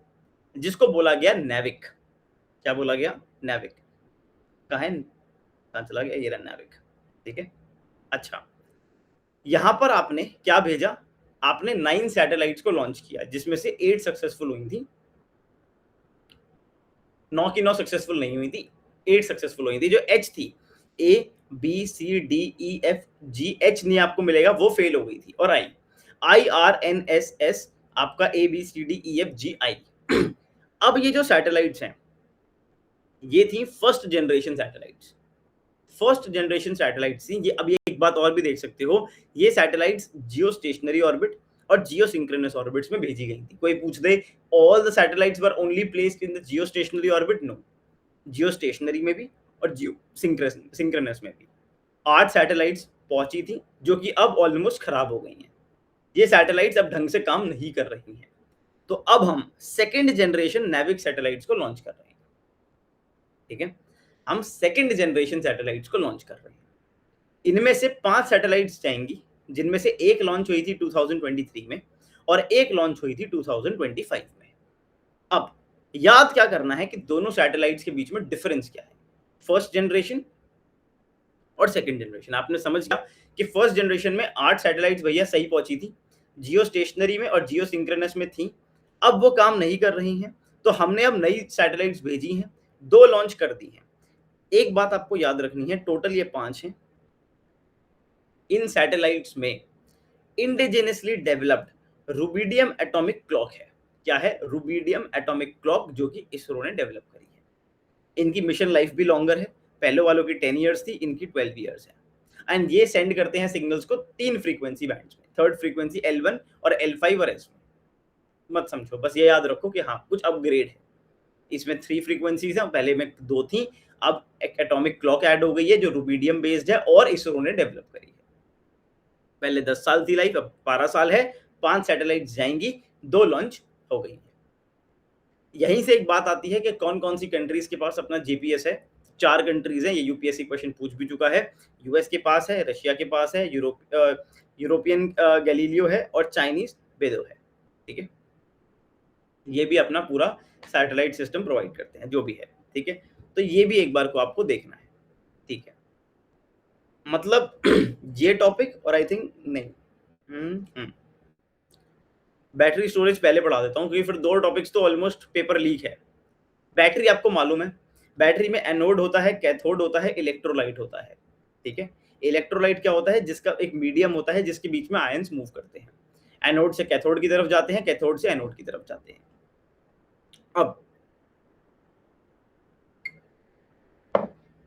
जिसको बोला गया नेविक। क्या बोला गया, नेविक। कहाँ चला गया, ये रहा नेविक। ठीक है, अच्छा यहां पर आपने क्या भेजा, आपने 9 सैटेलाइट्स को लॉन्च किया, जिसमें से 8 सक्सेसफुल हुई थी, 9 की 9 सक्सेसफुल नहीं हुई थी, 8 सक्सेसफुल हुई थी। जो एच थी, A B C D E F G, H नहीं आपको मिलेगा, वो फेल हो गई थी। और I R N S S आपका ABCDEFGI। अब ये जो सैटेलाइट्स हैं ये थी first generation satellites. First generation satellites थी ये। अब ये एक बात और भी देख सकते हो, ये सैटेलाइट्स जियो स्टेशनरी ऑर्बिट और जियो सिंक्रोनस ऑर्बिट्स में भेजी गई थी। कोई पूछ दे all the satellites were only placed in the geostationary orbit, no, geostationary में भी और जियो सिंक्रोनस में भी 8 सैटेलाइट्स पहुंची थी जो कि अब ऑलमोस्ट खराब हो गई हैं। ये सैटेलाइट्स अब ढंग से काम नहीं कर रही हैं। तो अब हम सेकेंड जनरेशन नेविक सैटेलाइट्स को लॉन्च कर रहे हैं। ठीक है, हम सेकेंड जनरेशन सैटेलाइट्स को लॉन्च कर रहे हैं। इनमें से 5 सैटेलाइट्स जाएंगी, जिनमें से एक लॉन्च हुई थी 2023 में और एक लॉन्च हुई थी 2025 में। अब याद क्या करना है कि दोनों सैटेलाइट्स के बीच में डिफरेंस क्या है, फर्स्ट जनरेशन और सेकंड जनरेशन। आपने समझ लिया कि फर्स्ट जनरेशन में 8 सैटेलाइट्स भैया सही पहुंची थी, जियो स्टेशनरी में और जियो सिंक्रोनस में थी। अब वो काम नहीं कर रही हैं, तो हमने अब नई सैटेलाइट्स भेजी हैं, 2 लॉन्च कर दी हैं। एक बात आपको याद रखनी है, टोटल ये 5 हैं। इन सैटेलाइट्स में indigenously developed rubidium atomic clock है। क्या है? रुबिडियम एटॉमिक क्लॉक, जो कि इसरो ने डेवलप करी है। इनकी मिशन लाइफ भी लॉन्गर है, पहले वालों की 10 इयर्स थी, इनकी 12 इयर्स है। एंड ये सेंड करते हैं सिग्नल्स को 3 फ्रीक्वेंसी बैंड्स में, थर्ड फ्रीक्वेंसी L1 और L5 और S में। मत समझो, बस ये याद रखो कि हाँ कुछ अपग्रेड है। इसमें 3 फ्रीक्वेंसीज हैं, पहले में 2 थी, अब एक एटॉमिक क्लॉक ऐड हो गई है जो रुबिडियम बेस्ड है और इसरो ने डेवलप करी है। पहले 10 साल थी लाइफ, अब 12 साल है। 5 सैटेलाइट जाएंगी, 2 लॉन्च हो गई है। यहीं से एक बात आती है कि कौन कौन सी कंट्रीज के पास अपना जीपीएस है। 4 कंट्रीज हैं, ये यूपीएससी क्वेश्चन पूछ भी चुका है। यूएस के पास है, रशिया के पास है, यूरोपियन गैलीलियो है और चाइनीज बेदो है। ठीक है, ये भी अपना पूरा सैटेलाइट सिस्टम प्रोवाइड करते हैं, जो भी है। ठीक है, तो ये भी एक बार को आपको देखना है। ठीक है, मतलब ये टॉपिक और आई थिंक नहीं, बैटरी स्टोरेज पहले पढ़ा देता हूँ, क्योंकि फिर 2 टॉपिक्स तो ऑलमोस्ट पेपर लीक है। बैटरी आपको मालूम है, बैटरी में एनोड होता है, कैथोड होता है, इलेक्ट्रोलाइट होता है। ठीक है, इलेक्ट्रोलाइट क्या होता है? जिसका एक मीडियम होता है जिसके बीच में आयंस मूव करते हैं। एनोड से कैथोड की तरफ जाते हैं, कैथोड से एनोड की तरफ जाते हैं। अब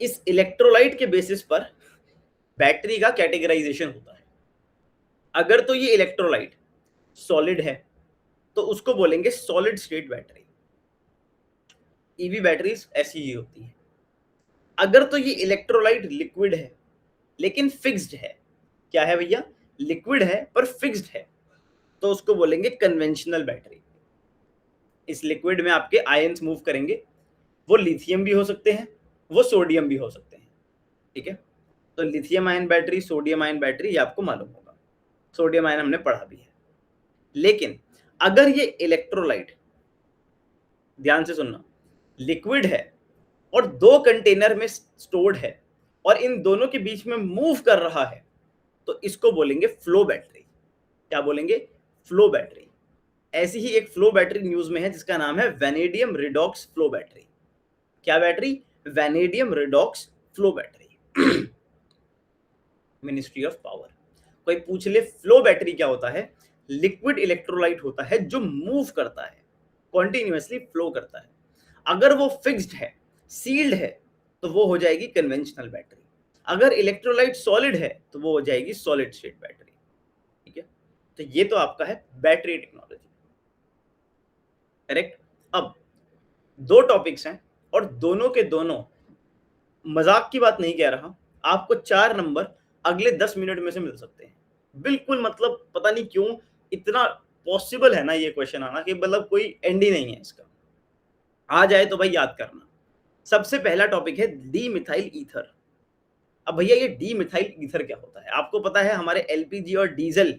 इस इलेक्ट्रोलाइट के बेसिस पर बैटरी का कैटेगराइजेशन होता है। अगर तो ये इलेक्ट्रोलाइट सॉलिड है तो उसको बोलेंगे solid state battery. EV batteries ऐसी ही होती है। अगर तो ये इलेक्ट्रोलाइट लिक्विड है लेकिन फिक्स्ड है, क्या है भैया? लिक्विड है पर फिक्स्ड है, तो उसको बोलेंगे कन्वेंशनल बैटरी। इस लिक्विड में आपके आयंस मूव करेंगे, वो लिथियम भी हो सकते हैं, वो सोडियम भी हो सकते हैं। ठीक है, तो lithium ion battery, sodium ion battery, ये आपको मालूम होगा। सोडियम आयन हमने पढ़ा भी है। लेकिन अगर ये इलेक्ट्रोलाइट, ध्यान से सुनना, लिक्विड है और 2 कंटेनर में स्टोर्ड है और इन दोनों के बीच में मूव कर रहा है, तो इसको बोलेंगे फ्लो बैटरी। क्या बोलेंगे? Flow battery. ऐसी ही एक फ्लो बैटरी न्यूज में है जिसका नाम है वैनेडियम रिडॉक्स फ्लो बैटरी। क्या battery? Vanadium redox flow battery. Ministry of power. कोई पूछ ले फ्लो बैटरी क्या होता है? लिक्विड इलेक्ट्रोलाइट होता है जो मूव करता है, कॉन्टिन्यूअसली फ्लो करता है। अगर वो फिक्स्ड है, सील्ड है, तो वो हो जाएगी कन्वेंशनल बैटरी। अगर इलेक्ट्रोलाइट सॉलिड है तो वो हो जाएगी सॉलिड स्टेट बैटरी। ठीक है, तो ये तो आपका है बैटरी टेक्नोलॉजी। करेक्ट। अब 2 टॉपिक्स हैं और दोनों के दोनों, मजाक की बात नहीं कह रहा, आपको 4 नंबर अगले 10 मिनट में से मिल सकते हैं। बिल्कुल, मतलब पता नहीं क्यों इतना पॉसिबल है ना ये क्वेश्चन आना कि मतलब कोई एंड ही नहीं है इसका। आ जाए तो भाई याद करना। सबसे पहला टॉपिक है डी मिथाइल ईथर। अब भैया ये डी मिथाइल ईथर क्या होता है? आपको पता है हमारे एलपीजी और डीजल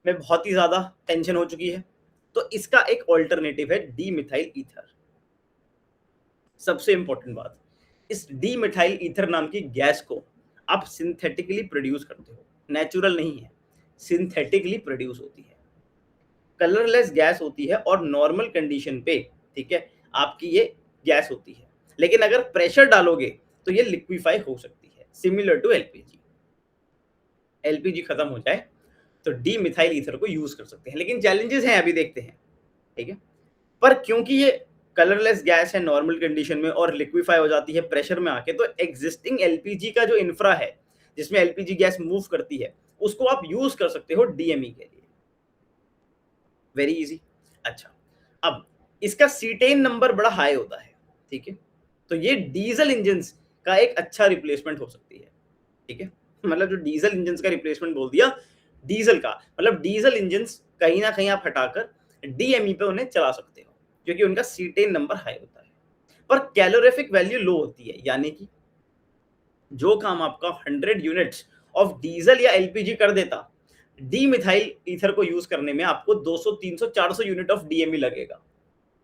में बहुत ही ज्यादा टेंशन हो चुकी है, तो इसका एक ऑल्टरनेटिव है डी मिथाइल ईथर। सबसे इंपॉर्टेंट बात, इस डी मिथाइल ईथर नाम की गैस को आप सिंथेटिकली प्रोड्यूस करते हो, नेचुरल नहीं है, सिंथेटिकली प्रोड्यूस होती है। कलरलेस गैस होती है और नॉर्मल कंडीशन पे, ठीक है, आपकी ये गैस होती है। लेकिन अगर प्रेशर डालोगे तो ये लिक्विफाई हो सकती है, सिमिलर टू एलपीजी। एलपीजी खत्म हो जाए तो डी मिथाइल ईथर को यूज कर सकते हैं, लेकिन चैलेंजेस हैं, अभी देखते हैं, ठीक है। पर क्योंकि ये कलरलेस गैस है नॉर्मल कंडीशन में और लिक्विफाई हो जाती है प्रेशर में आके, तो एग्जिस्टिंग एलपीजी का जो इंफ्रा है जिसमें एलपीजी गैस मूव करती है, उसको आप यूज कर सकते हो डीएमई के लिए। Very easy. अच्छा, अब इसका सीटेन नंबर बड़ा हाई होता है, ठीक है, तो ये डीजल इंजन का एक अच्छा रिप्लेसमेंट हो सकती है, ठीक है। मतलब जो डीजल इंजन का रिप्लेसमेंट बोल दिया, डीजल का मतलब डीजल इंजन कहीं ना कहीं आप हटाकर डीएमई पे उन्हें चला सकते हो, क्योंकि उनका सीटेन नंबर हाई होता है, पर कैलोरीफिक वैल्यू लो होती है, यानी कि जो काम आपका 100 यूनिट्स ऑफ डीजल या एलपीजी कर देता, डी मिथाइल ईथर को यूज करने में आपको 200 300 400 यूनिट ऑफ डीएमई लगेगा।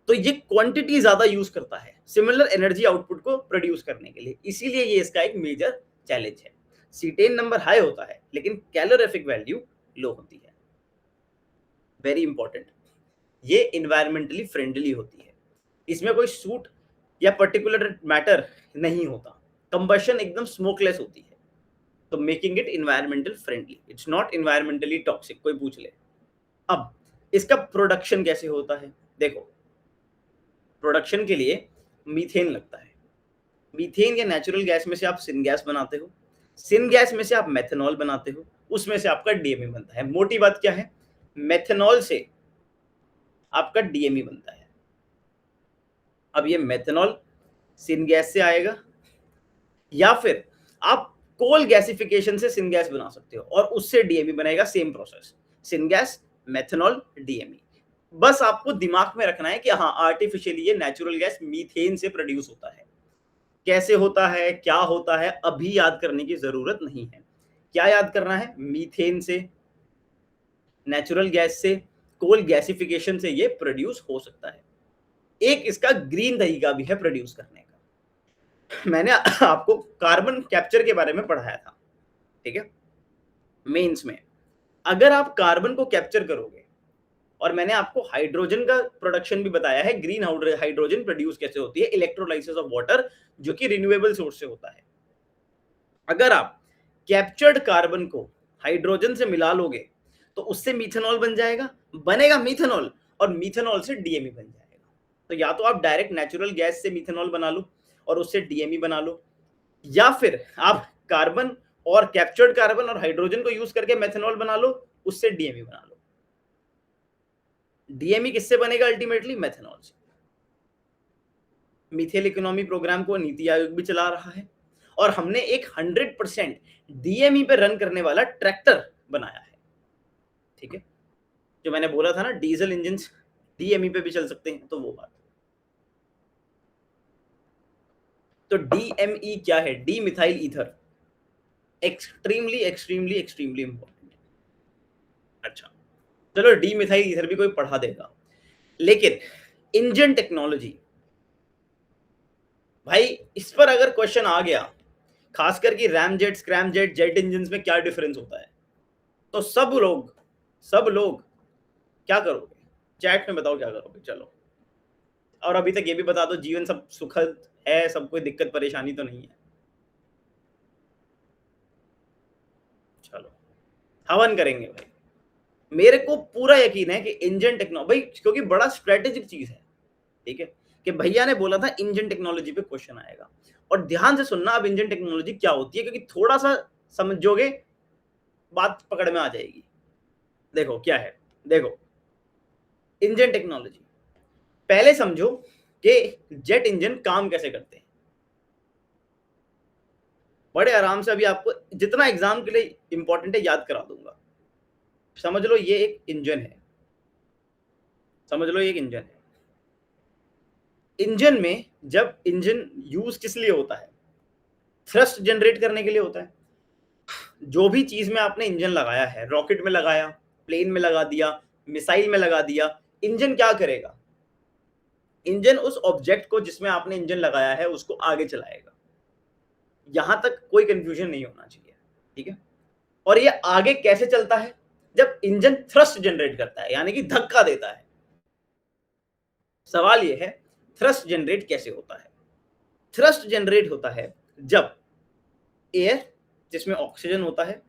तो ये क्वांटिटी ज्यादा यूज करता है सिमिलर एनर्जी आउटपुट को प्रोड्यूस करने के लिए, इसीलिए ये इसका एक मेजर चैलेंज है। सीटेन नंबर हाई होता है लेकिन कैलोरीफिक वैल्यू लो होती है। वेरी इंपॉर्टेंट, ये इन्वायरमेंटली फ्रेंडली होती है, इसमें कोई सूट या पर्टिकुलर मैटर नहीं होता, कंबशन एकदम स्मोकलेस होती है, तो making it environmental friendly, it's not environmentally toxic, कोई पूछ ले। अब इसका प्रोडक्शन कैसे होता है, देखो प्रोडक्शन के लिए मीथेन लगता है, मीथेन या नेचुरल गैस में से आप सिन गैस बनाते हो, सिन गैस में से आप मेथनॉल बनाते हो, उसमें से आपका डीएमई बनता है। मोटी बात क्या है, मेथनॉल से आपका डीएमई बनता है। अब ये मेथनॉल सिन गैस से आएगा या फिर आप कोल गैसिफिकेशन से सिन गैस बना सकते हो और उससे डीएमई बनेगा, same process, syn gas methanol DME. बस आपको दिमाग में रखना है कि हाँ आर्टिफिशियली ये नेचुरल गैस मीथेन से प्रोड्यूस होता है, कैसे होता है क्या होता है अभी याद करने की जरूरत नहीं है। क्या याद करना है, मीथेन से, नेचुरल गैस से, कोल गैसिफिकेशन से ये प्रोड्यूस हो सकता है। एक इसका ग्रीन तरीका भी है प्रोड्यूस करने का। मैंने आपको कार्बन कैप्चर के बारे में पढ़ाया था, ठीक है, मेंस में। अगर आप कार्बन को कैप्चर करोगे, और मैंने आपको हाइड्रोजन का प्रोडक्शन भी बताया है, ग्रीन हाइड्रोजन प्रोड्यूस कैसे होती है, इलेक्ट्रोलाइसिस ऑफ वाटर, जो कि रिन्यूएबल सोर्स से होता है। अगर आप कैप्चर्ड कार्बन को हाइड्रोजन से मिला लोगे तो उससे मीथेनॉल बन जाएगा, बनेगा मीथेनॉल, और मीथेनॉल से डीएमई बन जाएगा। तो या तो आप डायरेक्ट नेचुरल गैस से मीथेनॉल बना लो और उससे डीएमई बना लो, या फिर आप कार्बन और कैप्चर्ड कार्बन और हाइड्रोजन को यूज करके मेथेनॉल बना लो, उससे डीएमई बना लो। डीएमई किससे बनेगा अल्टीमेटली, मेथेनॉल से। मिथेल इकोनॉमी प्रोग्राम को नीति आयोग भी चला रहा है और हमने एक 100% डीएमई पे रन करने वाला ट्रैक्टर बनाया है, ठीक है। जो मैंने बोला था ना डीजल इंजन डीएमई पे भी चल सकते हैं, तो वो बात। तो डीएमई क्या है, D methyl ether, extremely extremely extremely important. अच्छा चलो, डी मिथाइल ईथर भी कोई पढ़ा देगा, लेकिन इंजन टेक्नोलॉजी, भाई इस पर अगर क्वेश्चन आ गया, खासकर कि RAM jet, scrum jet, jet engine में क्या डिफरेंस होता है, तो सब लोग क्या करोगे, चैट में बताओ क्या करोगे। चलो, और अभी तक ये भी बता दो जीवन सब सुखद है, सब कोई दिक्कत परेशानी तो नहीं है। चलो हवन करेंगे भाई, मेरे को पूरा यकीन है कि इंजन टेक्नोलॉजी भाई, क्योंकि बड़ा स्ट्रेटेजिक चीज है, ठीक है, कि भैया ने बोला था इंजन टेक्नोलॉजी पे क्वेश्चन आएगा। और ध्यान से सुनना अब इंजन टेक्नोलॉजी क्या होती है, क्योंकि थोड़ा सा समझोगे बात पकड़ में आ जाएगी। देखो क्या है, देखो इंजन टेक्नोलॉजी, पहले समझो कि जेट इंजन काम कैसे करते हैं। बड़े आराम से अभी आपको जितना एग्जाम के लिए इंपॉर्टेंट है याद करा दूंगा। समझ लो ये एक इंजन है, समझ लो ये एक इंजन है। इंजन में जब इंजन यूज किस लिए होता है, थ्रस्ट जनरेट करने के लिए होता है। जो भी चीज में आपने इंजन लगाया है, रॉकेट में लगाया, प्लेन में लगा दिया, मिसाइल में लगा दिया, इंजन क्या करेगा, इंजन उस ऑब्जेक्ट को जिसमें आपने इंजन लगाया है उसको आगे चलाएगा। यहां तक कोई कंफ्यूजन नहीं होना चाहिए, ठीक है। और ये आगे कैसे चलता है, जब इंजन थ्रस्ट जनरेट करता है, यानी कि धक्का देता है। सवाल ये है थ्रस्ट जनरेट कैसे होता है। थ्रस्ट जनरेट होता है जब एयर, जिसमें ऑक्सीजन होता है,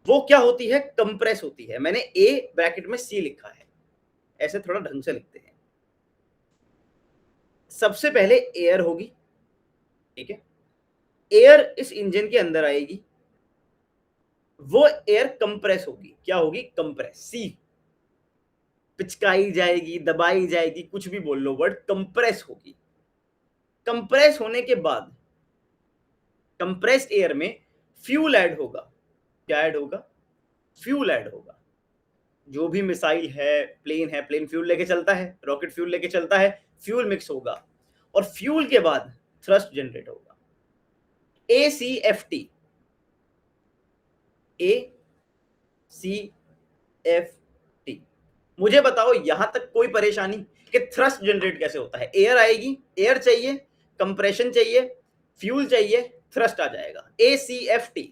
वो क्या होती है, कंप्रेस होती है। मैंने ए ब्रैकेट में सी लिखा है, ऐसे थोड़ा ढंग से लिखते हैं। सबसे पहले एयर होगी, ठीक है, एयर इस इंजन के अंदर आएगी, वो एयर कंप्रेस होगी, क्या होगी, कंप्रेस, सी, पिचकाई जाएगी, दबाई जाएगी, कुछ भी बोल लो, वर्ड कंप्रेस होगी। कंप्रेस होने के बाद कंप्रेस्ड एयर में फ्यूल ऐड होगा, क्या ऐड होगा, फ्यूल ऐड होगा। जो भी मिसाइल है, प्लेन फ्यूल लेके चलता है, रॉकेट फ्यूल लेके चलता है, फ्यूल मिक्स होगा और फ्यूल के बाद थ्रस्ट जनरेट होगा, ACFT, ACFT। मुझे बताओ यहां तक कोई परेशानी कि थ्रस्ट जनरेट कैसे होता है? एयर आएगी, एयर चाहिए, कंप्रेशन चाहिए, फ्यूल चाहिए, थ्रस्ट आ जाएगा, ACFT,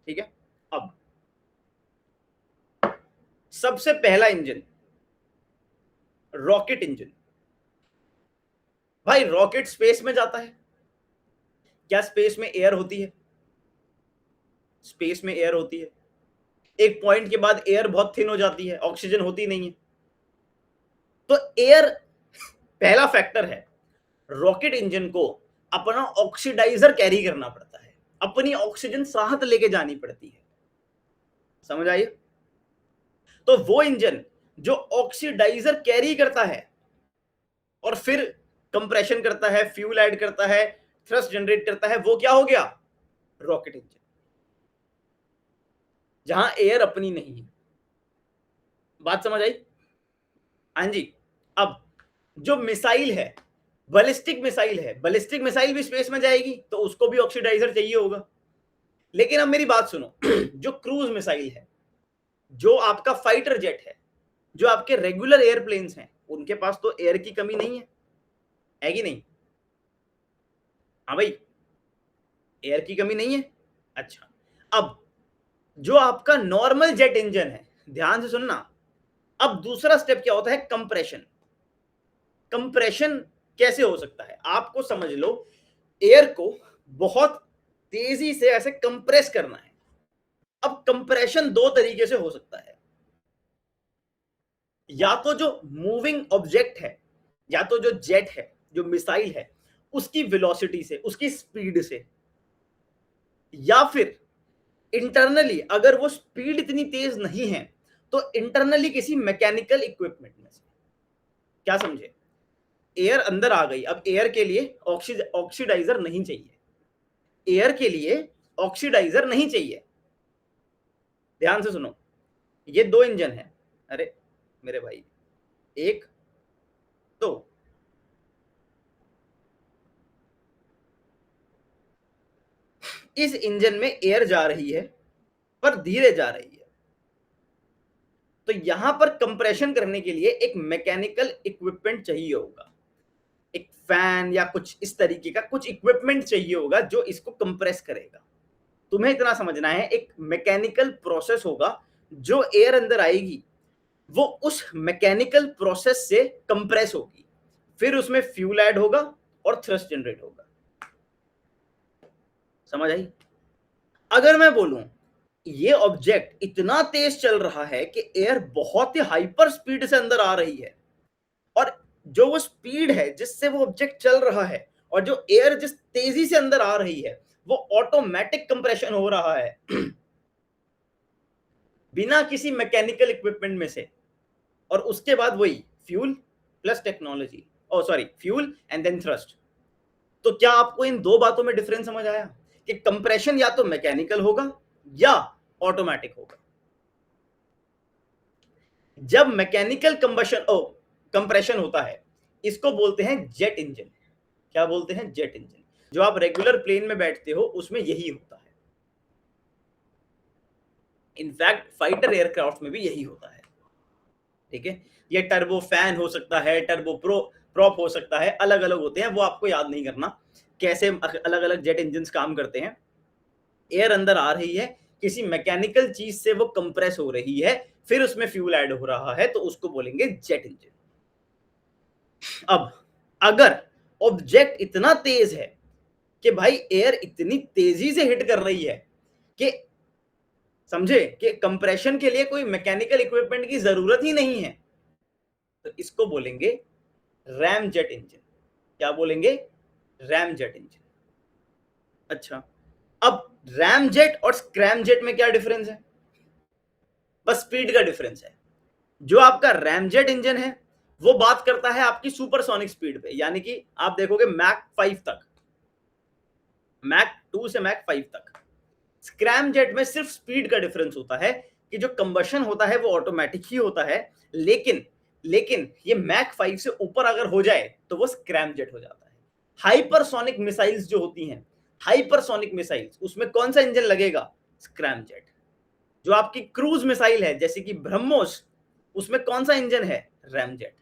ठीक है। अब सबसे पहला इंजन, रॉकेट इंजन। भाई रॉकेट स्पेस में जाता है, क्या स्पेस में एयर होती है? स्पेस में एयर होती है, एक पॉइंट के बाद एयर बहुत थिन हो जाती है, ऑक्सीजन होती नहीं है। तो एयर पहला फैक्टर है, रॉकेट इंजन को अपना ऑक्सीडाइजर कैरी करना पड़ता है, अपनी ऑक्सीजन साथ लेके जानी पड़ती है, समझ आई? तो वो इंजन जो ऑक्सीडाइजर कैरी करता है और फिर कंप्रेशन करता है, फ्यूल ऐड करता है, थ्रस्ट जनरेट करता है, वो क्या हो गया, रॉकेट इंजन, जहां एयर अपनी नहीं है। बात समझ आई? हाँ जी। अब जो मिसाइल है, बैलिस्टिक मिसाइल है, बैलिस्टिक मिसाइल भी स्पेस में जाएगी तो उसको भी ऑक्सीडाइजर चाहिए होगा। लेकिन अब मेरी बात सुनो, जो क्रूज मिसाइल है, जो आपका फाइटर जेट है, जो आपके रेगुलर एयरप्लेन्स हैं, उनके पास तो एयर की कमी नहीं है कि नहीं? हाँ भाई, एयर की कमी नहीं है। अच्छा, अब जो आपका नॉर्मल जेट इंजन है, ध्यान से सुनना, अब दूसरा स्टेप क्या होता है, कंप्रेशन। कंप्रेशन कैसे हो सकता है? आपको समझ लो, एयर को बहुत तेजी से ऐसे कंप्रेस करना है। अब कंप्रेशन दो तरीके से हो सकता है, या तो जो मूविंग ऑब्जेक्ट है, या तो जो जेट है, जो मिसाइल है, उसकी वेलोसिटी से, उसकी स्पीड से, या फिर इंटरनली अगर वो स्पीड इतनी तेज नहीं है तो इंटरनली किसी मैकेनिकल इक्विपमेंट में से। क्या समझे? एयर अंदर आ गई, अब एयर के लिए ऑक्सीडाइजर नहीं चाहिए, एयर के लिए ऑक्सीडाइजर नहीं चाहिए। ध्यान से सुनो, ये दो इंजन है, अरे मेरे भाई, एक तो इस इंजन में एयर जा रही है पर धीरे जा रही है, तो यहां पर कंप्रेशन करने के लिए एक मैकेनिकल इक्विपमेंट चाहिए होगा, एक फैन या कुछ इस तरीके का कुछ इक्विपमेंट चाहिए होगा जो इसको कंप्रेस करेगा। तुम्हें इतना समझना है, एक मैकेनिकल प्रोसेस होगा, जो एयर अंदर आएगी वो उस मैकेनिकल प्रोसेस से कंप्रेस होगी, फिर उसमें फ्यूल ऐड होगा और थ्रस्ट जनरेट होगा। समझ आई? अगर मैं बोलूं ये ऑब्जेक्ट इतना तेज चल रहा है कि एयर बहुत ही हाइपर स्पीड से अंदर आ रही है, और जो वो स्पीड है जिससे वो ऑब्जेक्ट चल रहा है और जो एयर जिस तेजी से अंदर आ रही है, वो ऑटोमेटिक कंप्रेशन हो रहा है बिना किसी मैकेनिकल इक्विपमेंट में से, और उसके बाद वही fuel plus technology, oh sorry, fuel and then thrust. तो क्या आपको इन दो बातों में डिफरेंस समझ आया कि कंप्रेशन या तो मैकेनिकल होगा या ऑटोमेटिक होगा? जब मैकेनिकल कंप्रेशन होता है, इसको बोलते हैं जेट इंजन। क्या बोलते हैं? Jet engine. जो आप रेगुलर प्लेन में बैठते हो उसमें यही होता है, इनफैक्ट फाइटर एयरक्राफ्ट में भी यही होता है, ठीक है। ये टर्बो फैन हो सकता है, टर्बो प्रॉप हो सकता है, अलग अलग होते हैं, वो आपको याद नहीं करना कैसे अलग अलग जेट इंजन काम करते हैं। एयर अंदर आ रही है, किसी मैकेनिकल चीज से वो कंप्रेस हो रही है, फिर उसमें फ्यूल ऐड हो रहा है, तो उसको बोलेंगे जेट इंजन। अब अगर ऑब्जेक्ट इतना तेज है कि भाई एयर इतनी तेजी से हिट कर रही है कि समझे कि कंप्रेशन के लिए कोई मैकेनिकल इक्विपमेंट की जरूरत ही नहीं है, तो इसको बोलेंगे रैम जेट इंजन। क्या बोलेंगे? RAM jet engine. अच्छा, अब रैम जेट और स्क्रैम जेट में क्या डिफरेंस है? बस स्पीड का डिफरेंस है। जो आपका रैम जेट इंजन है वो बात करता है आपकी सुपरसोनिक स्पीड पे, यानी कि आप देखोगे मैक 5 तक, मैक 2 से मैक 5 तक। स्क्रैम जेट में सिर्फ स्पीड का डिफरेंस होता है कि जो कंबशन होता है वो ऑटोमेटिक ही होता है, लेकिन लेकिन ये मैक 5 से ऊपर अगर हो जाए तो वो स्क्रैम जेट हो जाता है। हाइपरसोनिक मिसाइल्स जो होती हैं, हाइपरसोनिक मिसाइल्स, उसमें कौन सा इंजन लगेगा? Scrum jet. जो आपकी क्रूज मिसाइल है जैसे कि ब्रह्मोस, उसमें कौन सा इंजन है? Ramjet.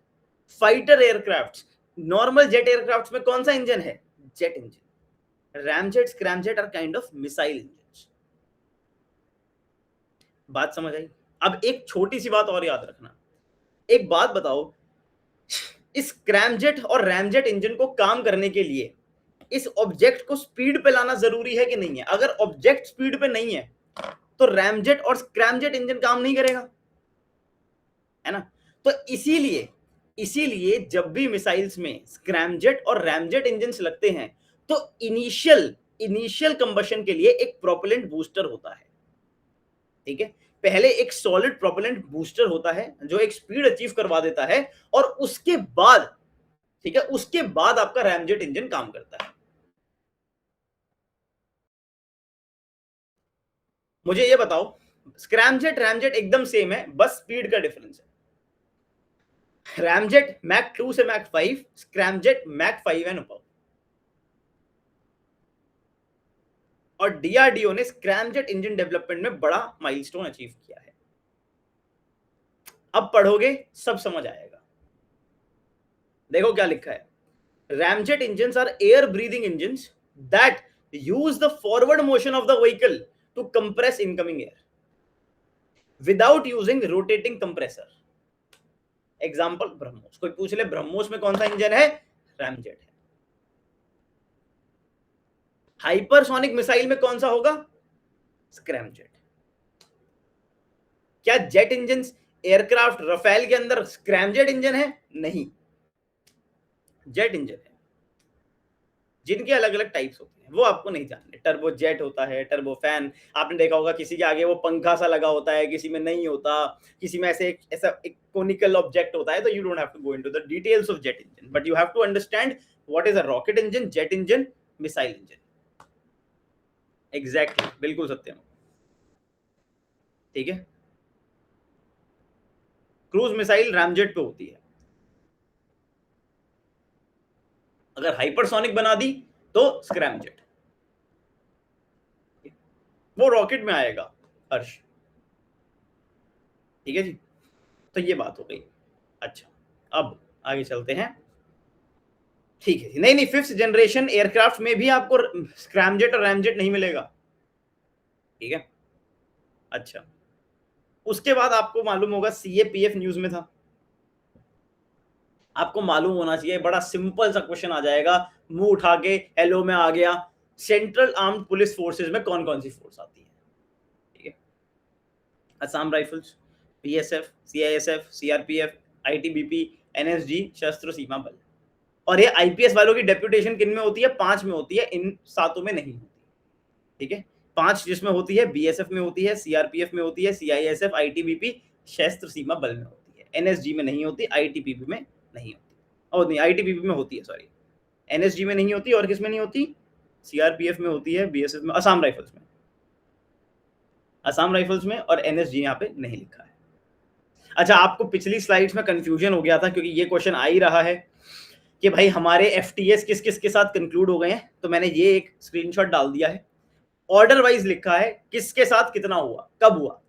Fighter aircraft, normal jet aircraft में कौन सा इंजन है? Jet engine. Ramjet, scramjet are kind of missile engine. बात समझ आई? अब एक छोटी सी बात और याद रखना, एक बात बताओ, इस स्क्रैमजेट और रैमजेट इंजन को काम करने के लिए इस ऑब्जेक्ट को स्पीड पे लाना जरूरी है कि नहीं है? अगर ऑब्जेक्ट स्पीड पे नहीं है तो रैमजेट और स्क्रैमजेट इंजन काम नहीं करेगा, है ना? तो इसीलिए इसीलिए जब भी मिसाइल्स में स्क्रैमजेट और रैमजेट इंजन लगते हैं तो इनिशियल इनिशियल कंबशन के लिए एक प्रोपेलेंट बूस्टर होता है। ठीक है, पहले एक सॉलिड प्रोपेलेंट बूस्टर होता है जो एक स्पीड अचीव करवा देता है, और उसके बाद, ठीक है, उसके बाद आपका रैमजेट इंजन काम करता है। मुझे ये बताओ, स्क्रैमजेट रैमजेट एकदम सेम है, बस स्पीड का डिफरेंस है। रैमजेट मैक 2 से mach 5, scramjet mach 5 and above. और डीआरडीओ ने स्क्रैमजेट इंजन डेवलपमेंट में बड़ा माइलस्टोन अचीव किया है। अब पढ़ोगे सब समझ आएगा। देखो क्या लिखा है, Ramjet engines are air breathing engines that use the forward motion of the vehicle to compress incoming air without using rotating compressor. Example BrahMos. कोई पूछ ले ब्रह्मोस में कौन सा इंजन है? रैमजेट है। हाइपरसोनिक मिसाइल में कौन सा होगा? स्क्रैमजेट। क्या जेट इंजन एयरक्राफ्ट रफेल के अंदर स्क्रैमजेट इंजन है? नहीं, जेट इंजन है, जिनके अलग अलग टाइप्स होते हैं वो आपको नहीं जानने। टर्बो जेट होता है, टर्बो फैन, आपने देखा होगा किसी के आगे वो पंखा सा लगा होता है, किसी में नहीं होता, किसी में ऐसा एक कोनिकल ऑब्जेक्ट होता है। तो you don't have to go into the details of jet engine, but you have to understand what is a rocket engine, jet engine, missile engine. Exactly, बिल्कुल सत्यम। ठीक है, क्रूज मिसाइल रैमजेट पे होती है, अगर हाइपरसोनिक बना दी तो स्क्रैमजेट, वो रॉकेट में आएगा। हर्ष, ठीक है जी, तो ये बात हो गई। अच्छा, अब आगे चलते हैं। ठीक है, नहीं नहीं, 5th जनरेशन एयरक्राफ्ट में भी आपको स्क्रैमजेट और रैमजेट नहीं मिलेगा। ठीक है, अच्छा, उसके बाद आपको मालूम होगा सीएपीएफ न्यूज में था, आपको मालूम होना चाहिए। बड़ा सिंपल सा क्वेश्चन आ जाएगा, मुंह उठा के हेलो में आ गया। सेंट्रल आर्म्ड पुलिस फोर्सेज में कौन कौन सी फोर्स आती है? ठीक है, Assam rifles, BSF, CISF, CRPF, ITBP, NSG, सशस्त्र सीमा बल। और ये आईपीएस वालों की डेप्यूटेशन किन में होती है? 5 में होती है, इन 7 में नहीं होती। ठीक है, 5 जिसमें होती है, बीएसएफ में होती है, सीआरपीएफ में होती है, सीआईएसएफ, आईटीबीपी, सशस्त्र सीमा बल में होती है। एनएसजी में नहीं होती, आईटीबीपी में नहीं होती, और नहीं, आईटीबीपी में होती है, सॉरी, एनएसजी में नहीं होती। और किस में नहीं होती? सीआरपीएफ में होती है, बीएसएफ में, असम राइफल्स में, असम राइफल्स में, और एनएसजी यहाँ पे नहीं लिखा है। अच्छा, आपको पिछली स्लाइड्स में कंफ्यूजन हो गया था क्योंकि ये क्वेश्चन आ ही रहा है कि भाई हमारे एफटीएस किस किस के साथ कंक्लूड हो गए हैं, तो मैंने ये एक स्क्रीनशॉट डाल दिया है। ऑर्डर वाइज लिखा है किसके साथ कितना हुआ, कब हुआ।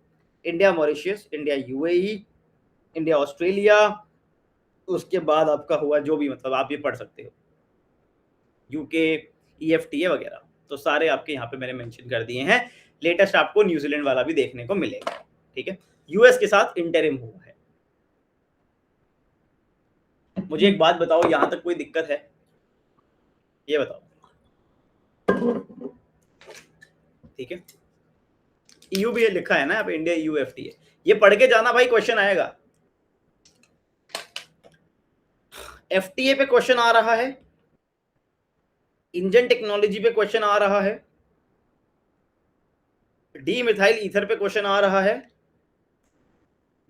India Mauritius, India UAE, India Australia, उसके बाद आपका हुआ जो भी, मतलब आप ये पढ़ सकते हो, यूके, ईएफटीए वगैरह, तो सारे आपके यहाँ पे मैंने मेंशन कर दिए हैं। लेटेस्ट आपको न्यूजीलैंड वाला भी देखने को मिलेगा। ठीक है, यूएस के साथ इंटरिम हुआ है। मुझे एक बात बताओ, यहां तक कोई दिक्कत है? ये बताओ। ठीक है, EU भी लिखा है ना यहाँ पे, इंडिया EU FTA, ये पढ़ के जाना भाई, क्वेश्चन आएगा। FTA पे क्वेश्चन आ रहा है, इंजन टेक्नोलॉजी पे क्वेश्चन आ रहा है, डी मिथाइल ईथर पे क्वेश्चन आ रहा है,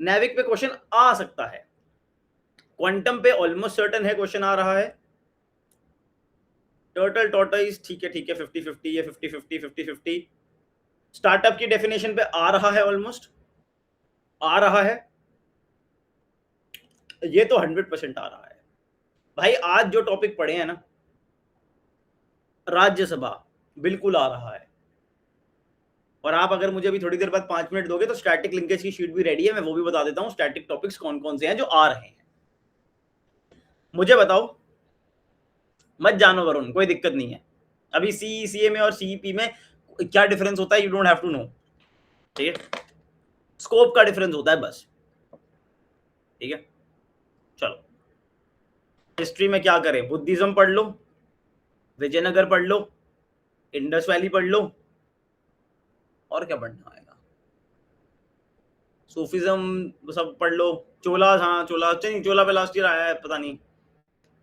नेविक पे क्वेश्चन आ सकता है, क्वांटम पे ऑलमोस्ट सर्टन है क्वेश्चन आ रहा है, टर्टल टॉर्टोइज ठीक है 50-50, ये 50-50 50-50, स्टार्टअप की डेफिनेशन पे आ रहा है, ऑलमोस्ट आ रहा है, ये तो 100% आ रहा है भाई। आज जो टॉपिक पढ़े हैं ना, राज्यसभा बिल्कुल आ रहा है। और आप अगर मुझे अभी थोड़ी देर बाद 5 मिनट दोगे तो स्टैटिक लिंकेज की शीट भी रेडी है, मैं वो भी बता देता हूं स्टैटिक टॉपिक्स कौन कौन से हैं जो आ रहे हैं। मुझे बताओ, मत जानो वरुण, कोई दिक्कत नहीं है। अभी CECA में और CEP में क्या डिफरेंस होता है, you don't have to know, ठीक है, स्कोप का डिफरेंस होता है बस, ठीक है। चलो, हिस्ट्री में क्या करें, बुद्धिज्म पढ़ लो, विजयनगर पढ़ लो, इंडस वैली पढ़ लो, और क्या पढ़ना आएगा, सूफिज्म सब पढ़ लो, चोला, हाँ चोला, नहीं चोला पे लास्ट ईयर आया है पता नहीं,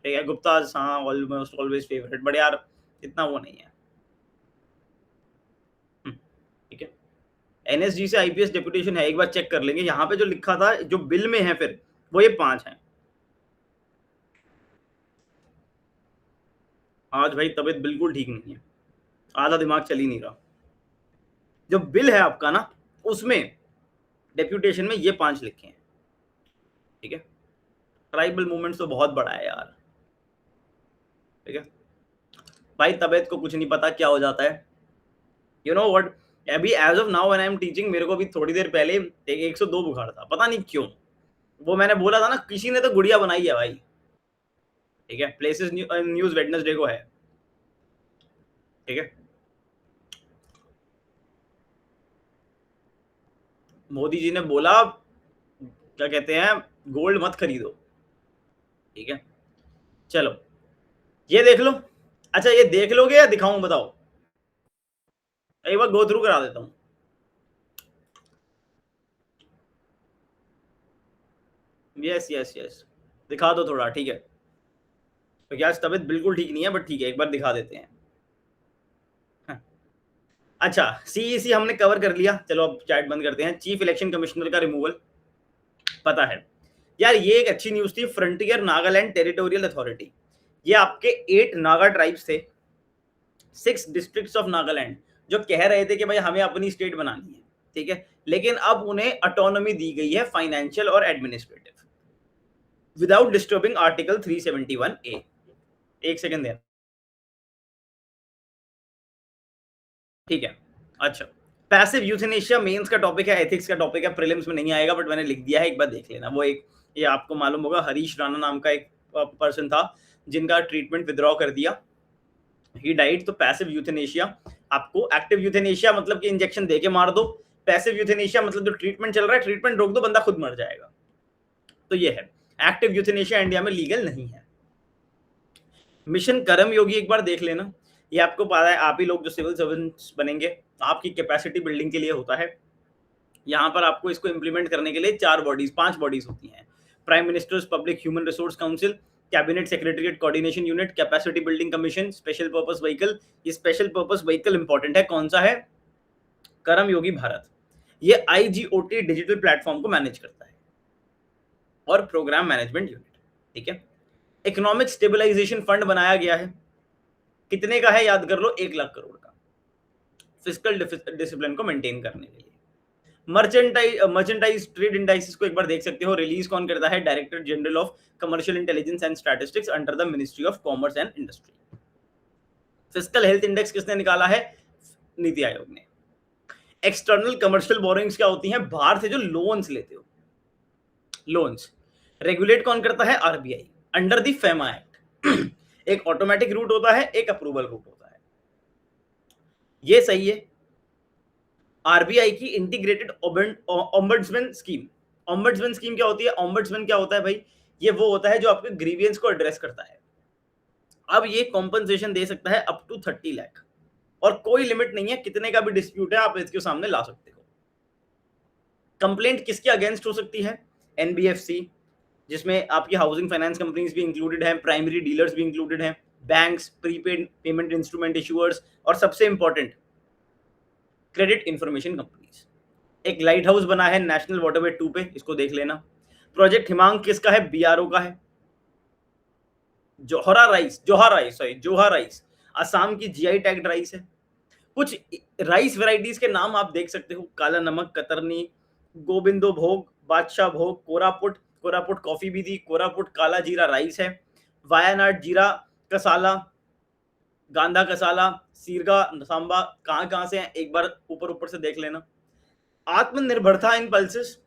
ठीक है, गुप्ता हाँ ऑलमोस्ट ऑलवेज फेवरेट, बट यार इतना वो नहीं है, ठीक है। NSG से IPS डेपुटेशन है, एक बार चेक कर लेंगे, यहाँ पे जो लिखा था जो बिल में है फिर वो ये 5 हैं। आज भाई तबीयत बिल्कुल ठीक नहीं है, आधा दिमाग चल ही नहीं रहा। जो बिल है आपका ना, उसमें डेप्यूटेशन में ये 5 लिखे हैं, ठीक है। ट्राइबल मूवमेंट तो बहुत बड़ा है यार, ठीक है भाई, तबीयत को कुछ नहीं पता क्या हो जाता है, यू नो व्हाट, अभी as of now when I am teaching, मेरे को भी थोड़ी देर पहले 102 बुखार था, पता नहीं क्यों, वो मैंने बोला था ना, किसी ने तो गुड़िया बनाई है भाई, ठीक है, प्लेसेस न्यूज वेडनेसडे को है, ठीक है। मोदी जी ने बोला, क्या कहते हैं, गोल्ड मत खरीदो, ठीक है। चलो ये देख लो, अच्छा ये देख लोगे या दिखाऊं, बताओ, एक बार गो थ्रू करा देता हूं। यस यस यस, दिखा दो थोड़ा, ठीक है, तो आज तबीयत बिल्कुल ठीक नहीं है, बट ठीक है एक बार दिखा देते हैं। हाँ। अच्छा, CEC हमने कवर कर लिया, चलो अब चैट बंद करते हैं। चीफ इलेक्शन कमिश्नर का रिमूवल पता है यार, ये एक अच्छी न्यूज थी। फ्रंटियर नागालैंड टेरिटोरियल अथॉरिटी, ये आपके 8 नागा ट्राइब्स थे, 6 डिस्ट्रिक्ट्स ऑफ नागालैंड, जो कह रहे थे कि भाई हमें अपनी स्टेट बनानी है, ठीक है, लेकिन अब उन्हें ऑटोनॉमी दी गई है फाइनेंशियल और administrative, without disturbing article 371A। एक सेकंड देना, ठीक है। अच्छा, पैसिव यूथेनेशिया मेंस का टॉपिक है, एथिक्स का टॉपिक है, प्रीलिम्स में नहीं आएगा, बट मैंने लिख दिया है, एक बार देख लेना। वो एक, ये आपको मालूम होगा, हरीश राणा नाम का एक पर्सन था जिनका ट्रीटमेंट विद्रॉ कर दिया, ही डाइड। तो पैसिव यूथेनेशिया, आपको एक्टिव यूथेनेशिया मतलब कि इंजेक्शन देके मार दो, पैसिव यूथेनेशिया मतलब जो ट्रीटमेंट चल रहा है, ट्रीटमेंट रोक दो, बंदा खुद मर जाएगा, तो ये है। एक्टिव यूथेनेशिया इंडिया में लीगल नहीं है। मिशन कर्मयोगी एक बार देख लेना, ये आपको पता है, आप ही लोग जो सिविल सर्वेंट्स बनेंगे, आपकी कैपेसिटी बिल्डिंग के लिए होता है। यहाँ पर आपको इसको इंप्लीमेंट करने के लिए 5 बॉडीज होती हैं, prime ministers public human resource council, cabinet secretariat coordination unit, capacity building commission, special purpose vehicle. ये स्पेशल पर्पस व्हीकल इंपॉर्टेंट है, कौन सा है, कर्मयोगी भारत। ये IGOT डिजिटल प्लेटफॉर्म को मैनेज करता है, और प्रोग्राम मैनेजमेंट यूनिट, ठीक है। इकोनॉमिक स्टेबलाइजेशन फंड बनाया गया है, कितने का है याद कर लो, 1 लाख करोड़ का, फिस्कल डिसिप्लिन को मेंटेन करने के लिए। मर्चेंटाइज ट्रेड इंडाइसिस को एक बार देख सकते हो, रिलीज कौन करता है, director general of commercial intelligence and statistics under the ministry of commerce and industry. Fiscal health index किसने निकाला है, नीति आयोग ने। एक्सटर्नल कमर्शियल बोरिंग्स क्या होती हैं, बाहर से जो लोन्स लेते हो, लोन्स रेगुलेट कौन करता है, RBI under the FEMA act. एक ऑटोमेटिक रूट होता है, एक अप्रूवल रूट होता है, ये सही है। RBI की integrated ombudsman scheme, ombudsman scheme क्या होती है, ओम्बड्समैन क्या होता है भाई, ये वो होता है जो आपके ग्रीवियंस को एड्रेस करता है। अब ये कॉम्पनसेशन दे सकता है अप टू 30 लाख, और कोई लिमिट नहीं है, कितने का भी डिस्प्यूट है आप इसके सामने ला सकते हो, कंप्लेंट किसके अगेंस्ट हो सकती है? एनबीएफसी, जिसमें आपकी हाउसिंग फाइनेंस कंपनीज भी इंक्लूडेड हैं, प्राइमरी डीलर्स भी इंक्लूडेड हैं, banks, prepaid payment instrument issuers, और सबसे इंपॉर्टेंट क्रेडिट इंफॉर्मेशन कंपनीज। एक लाइट हाउस बना है नेशनल वाटरवे 2 पे, इसको देख लेना। प्रोजेक्ट हिमांग किसका है? बीआरओ का है। जोहा राइस असम की जीआई टैग्ड राइस है। कुछ राइस वैरायटीज के नाम आप देख सकते हो, काला नमक, कतरनी, गोविंदो भोग, बादशाह भोग, कोरापुट, कोरापुट कॉफी भी थी, कोरापुट काला जीरा राइस है, वायनाड जीरा कसाला, गांधा कसाला, सीरगा सांबा, कहां कहां से हैं एक बार ऊपर ऊपर से देख लेना। आत्मनिर्भरता इन पल्सेस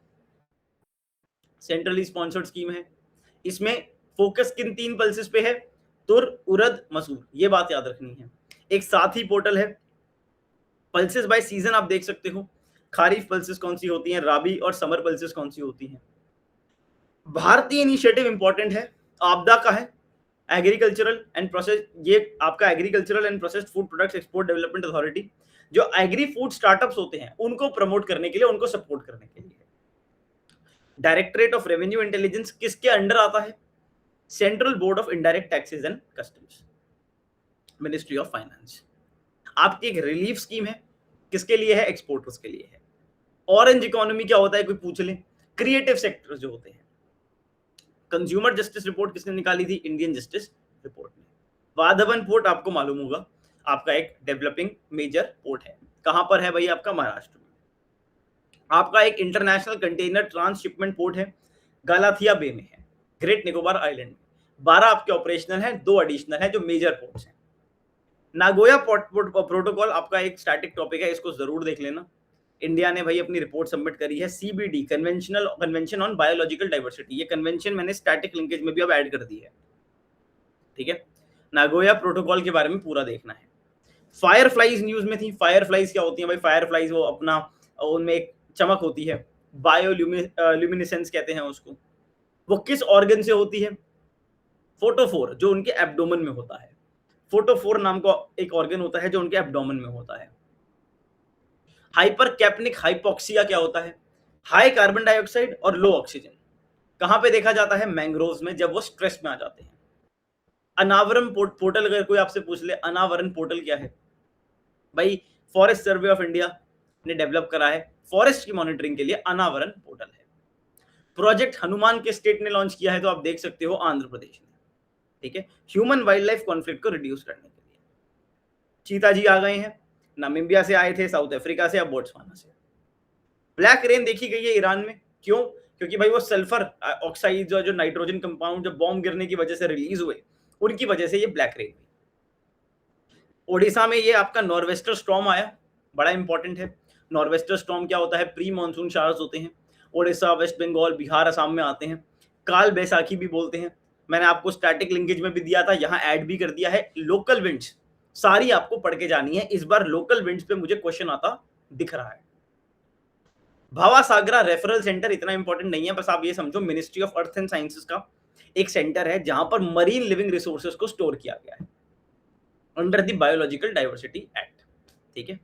सेंट्रली स्पॉन्सर्ड स्कीम है। इसमें फोकस किन 3 पल्सेस पे है? तुर, उरद, मसूर, ये बात याद रखनी है। एक साथ ही पोर्टल है, पल्सेस बाय सीजन आप देख सकते हो, खारिफ पल्सेस कौन सी होती हैं, राबी और समर पल्सेस कौन सी होती हैं। भारतीय इनिशिएटिव इंपॉर्टेंट है, आपदा का है, एग्रीकल्चरल एंड प्रोसेस, ये आपका agricultural and processed food products export development authority, जो एग्री फूड स्टार्टअप्स होते हैं उनको प्रमोट करने के लिए, उनको सपोर्ट करने के लिए। डायरेक्टरेट ऑफ रेवेन्यू इंटेलिजेंस किसके अंडर आता है? Central board of indirect taxes and customs, ministry of finance. आपकी एक रिलीफ स्कीम है, किसके लिए है? एक्सपोर्टर्स के लिए है। ऑरेंज इकोनॉमी क्या होता है, कोई पूछ ले? क्रिएटिव सेक्टर्स जो होते हैं। कंज्यूमर जस्टिस रिपोर्ट किसने निकाली थी? इंडियन जस्टिस रिपोर्ट में। वाधवन पोर्ट आपको मालूम होगा, आपका एक डेवलपिंग मेजर पोर्ट है। कहां पर है भाई? आपका महाराष्ट्र में। आपका एक इंटरनेशनल कंटेनर ट्रांसशिपमेंट पोर्ट है, गालाथिया बे में है, ग्रेट निकोबार आइलैंड में। 12 आपके ऑपरेशनल हैं, 2 एडिशनल हैं जो मेजर पोर्ट्स हैं। नागोया प्रोटोकॉल आपका एक स्टैटिक टॉपिक है, इसको जरूर देख लेना। इंडिया ने भाई अपनी रिपोर्ट सबमिट करी है, CBD convention on biological diversity, ये कन्वेंशन मैंने स्टैटिक लिंकेज में भी अब ऐड कर दी है, ठीक है। नागोया प्रोटोकॉल के बारे में पूरा देखना है। फायर फ्लाइज न्यूज में थी। फायर फ्लाइज क्या होती है भाई? फायर फ्लाइज वो अपना, उनमें एक चमक होती है, बायोल्यूमिनेसेंस कहते हैं उसको। वो किस ऑर्गन से होती है? फोटोफोर, जो उनके एब्डोमेन में होता है। फोटोफोर नाम का एक ऑर्गन होता है जो उनके एब्डोमेन में होता है। हाइपरकैप्निक हाइपोक्सिया क्या होता है? हाई कार्बन डाइऑक्साइड और लो ऑक्सीजन। कहां पे देखा जाता है? मैंग्रोव्स में, जब वो स्ट्रेस में आ जाते हैं। अनावरण पोर्टल, अगर कोई आपसे पूछ ले अनावरण पोर्टल क्या है भाई? फॉरेस्ट सर्वे ऑफ इंडिया ने डेवलप करा है, फॉरेस्ट की मॉनिटरिंग के लिए अनावरण पोर्टल है। प्रोजेक्ट हनुमान के स्टेट ने लॉन्च किया है, तो आप देख सकते हो आंध्र प्रदेश ने, ठीक है, ह्यूमन वाइल्ड लाइफ कॉन्फ्लिक्ट को रिड्यूस करने के लिए। चीता जी आ गए हैं, नामीबिया से आए थे, साउथ अफ्रीका से, अब बोट्सवाना से। ब्लैक रेन देखी गई है ईरान में, क्यों? क्योंकि भाई वो सल्फर ऑक्साइड जो नाइट्रोजन कंपाउंड जो बॉम्ब गिरने की वजह से रिलीज हुए, उनकी वजह से ये ब्लैक रेन हुई। ओडिशा में ये आपका नॉर्वेस्टर स्टॉर्म आया, बड़ा इंपॉर्टेंट है। नॉर्वेस्टर स्टॉर्म क्या होता है? प्री मानसून शावर्स होते हैं, ओडिशा, वेस्ट बंगाल, बिहार, असम में आते हैं। काल बैसाखी भी बोलते हैं, मैंने आपको स्टैटिक लिंकेज में भी दिया था, यहाँ ऐड भी कर दिया है। लोकल विंड्स सारी आपको पढ़ के जानी है, इस बार लोकल विंड्स पे मुझे क्वेश्चन आता दिख रहा है। भावासागरा रेफरल सेंटर इतना इंपॉर्टेंट नहीं है, बस आप ये समझो ministry of earth and sciences का एक सेंटर है जहां पर मरीन लिविंग रिसोर्सेज को स्टोर किया गया है under the biological diversity act, ठीक है।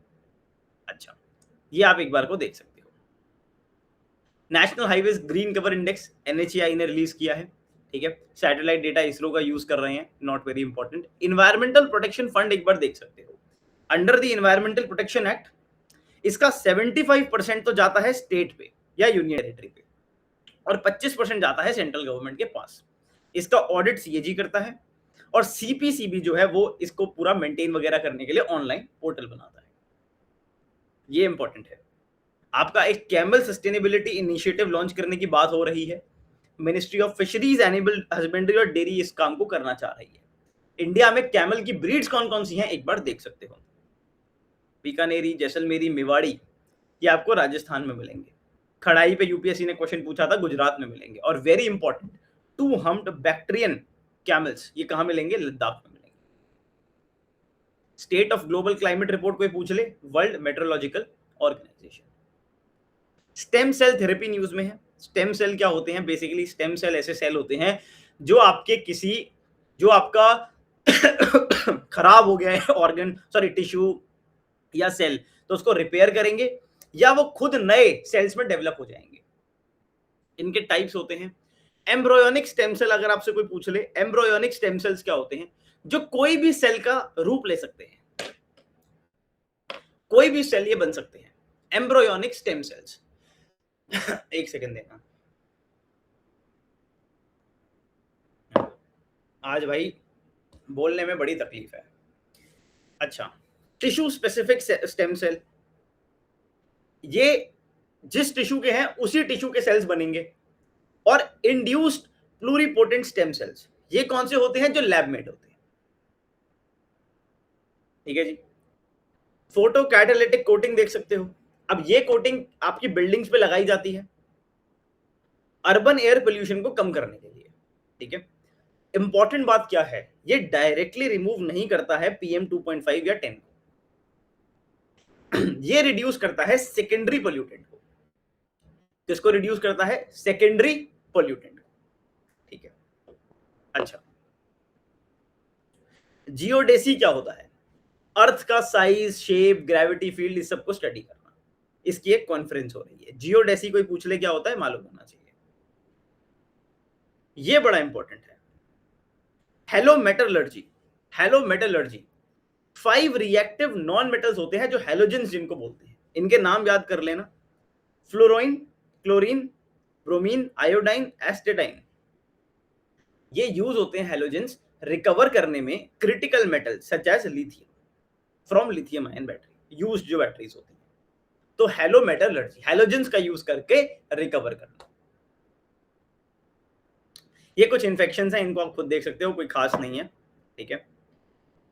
अच्छा, ये आप एक बार को देख सकते हो। National highways green cover index NHAI ने रिलीज किया है, ठीक है। सैटेलाइट डेटा इसरो का यूज कर रहे हैं, not very important. Environmental protection fund एक बार देख सकते हो, under the environmental protection act इसका 75% तो जाता है स्टेट पे या यूनियन टेरिटरी पे, और 25% जाता है सेंट्रल गवर्नमेंट के पास। इसका ऑडिट सीएजी करता है, और सीपीसीबी जो है वो इसको पूरा मेंटेन वगैरह करने के लिए ऑनलाइन पोर्टल बनाता है। ये इंपॉर्टेंट है। आपका एक कैमल सस्टेनेबिलिटी इनिशिएटिव लॉन्च करने की बात हो रही है, ministry of fisheries, animal husbandry और डेयरी इस काम को करना चाह रही है। इंडिया में कैमल की ब्रीड्स कौन कौन सी हैं एक बार देख सकते हो। बीकानेरी, जैसलमेरी, मेवाड़ी, ये आपको राजस्थान में मिलेंगे। खड़ाई पे यूपीएससी ने क्वेश्चन पूछा था, गुजरात में मिलेंगे। और very important, 2 humped bactrian camels, ये कहां मिलेंगे? लद्दाख में मिलेंगे। State of global climate report कोई पूछ ले, world meteorological organisation. Stem cell therapy news में है। स्टेम सेल क्या होते हैं? बेसिकली स्टेम सेल ऐसे सेल होते हैं जो आपके किसी, जो आपका खराब हो गया है ऑर्गन, सॉरी टिश्यू या सेल, तो उसको रिपेयर करेंगे, या वो खुद नए सेल्स में डेवलप हो जाएंगे। इनके टाइप्स होते हैं एम्ब्रोयोनिक स्टेम सेल। अगर आपसे कोई पूछ ले एम्ब्रोयोनिक स्टेम सेल्स क्या होते हैं, जो कोई भी सेल का रूप ले सकते हैं, कोई भी सेल ये बन सकते हैं, एम्ब्रोयोनिक स्टेम सेल्स। एक सेकंड देना, आज भाई बोलने में बड़ी तकलीफ है। अच्छा, टिश्यू स्पेसिफिक स्टेम सेल, ये जिस टिश्यू के हैं उसी टिश्यू के सेल्स बनेंगे। और इंड्यूस्ड प्लूरिपोटेंट स्टेम सेल्स, ये कौन से होते हैं, जो लैब मेड होते हैं। ठीक है जी। फोटो कैटालिटिक कोटिंग देख सकते हो, अब ये कोटिंग आपकी बिल्डिंग्स पे लगाई जाती है अर्बन एयर पोल्यूशन को कम करने के लिए। ठीक है, इंपॉर्टेंट बात क्या है, ये डायरेक्टली रिमूव नहीं करता है PM 2.5 या 10 को, ये रिड्यूस करता है सेकेंडरी पोल्यूटेंट को। किसको रिड्यूस करता है, सेकेंडरी पोल्यूटेंट को। ठीक है, अच्छा, जियोडेसी क्या होता है, अर्थ का साइज, शेप, ग्रेविटी फील्ड, इस सब को स्टडी करना। इसकी एक कॉन्फ्रेंस हो रही है, जियोडेसी कोई पूछ ले क्या होता है मालूम होना चाहिए, ये बड़ा इंपॉर्टेंट है। हेलोमेटलर्जी, हेलोमेटलर्जी 5 रिएक्टिव नॉन मेटल्स होते हैं जो हेलोजेंस जिनको बोलते हैं, इनके नाम याद कर लेना, fluorine, chlorine, bromine, iodine, astatine. ये यूज होते हैं हेलोजेंस रिकवर करने में critical metal such as lithium from lithium ion battery, use जो बैटरीज होती हैं। तो हेलोमेटलर्जी हेलोजेंस का यूज करके रिकवर करना। ये कुछ इन्फेक्शंस हैं, इनको आप खुद देख सकते हो, कोई खास नहीं है। ठीक है,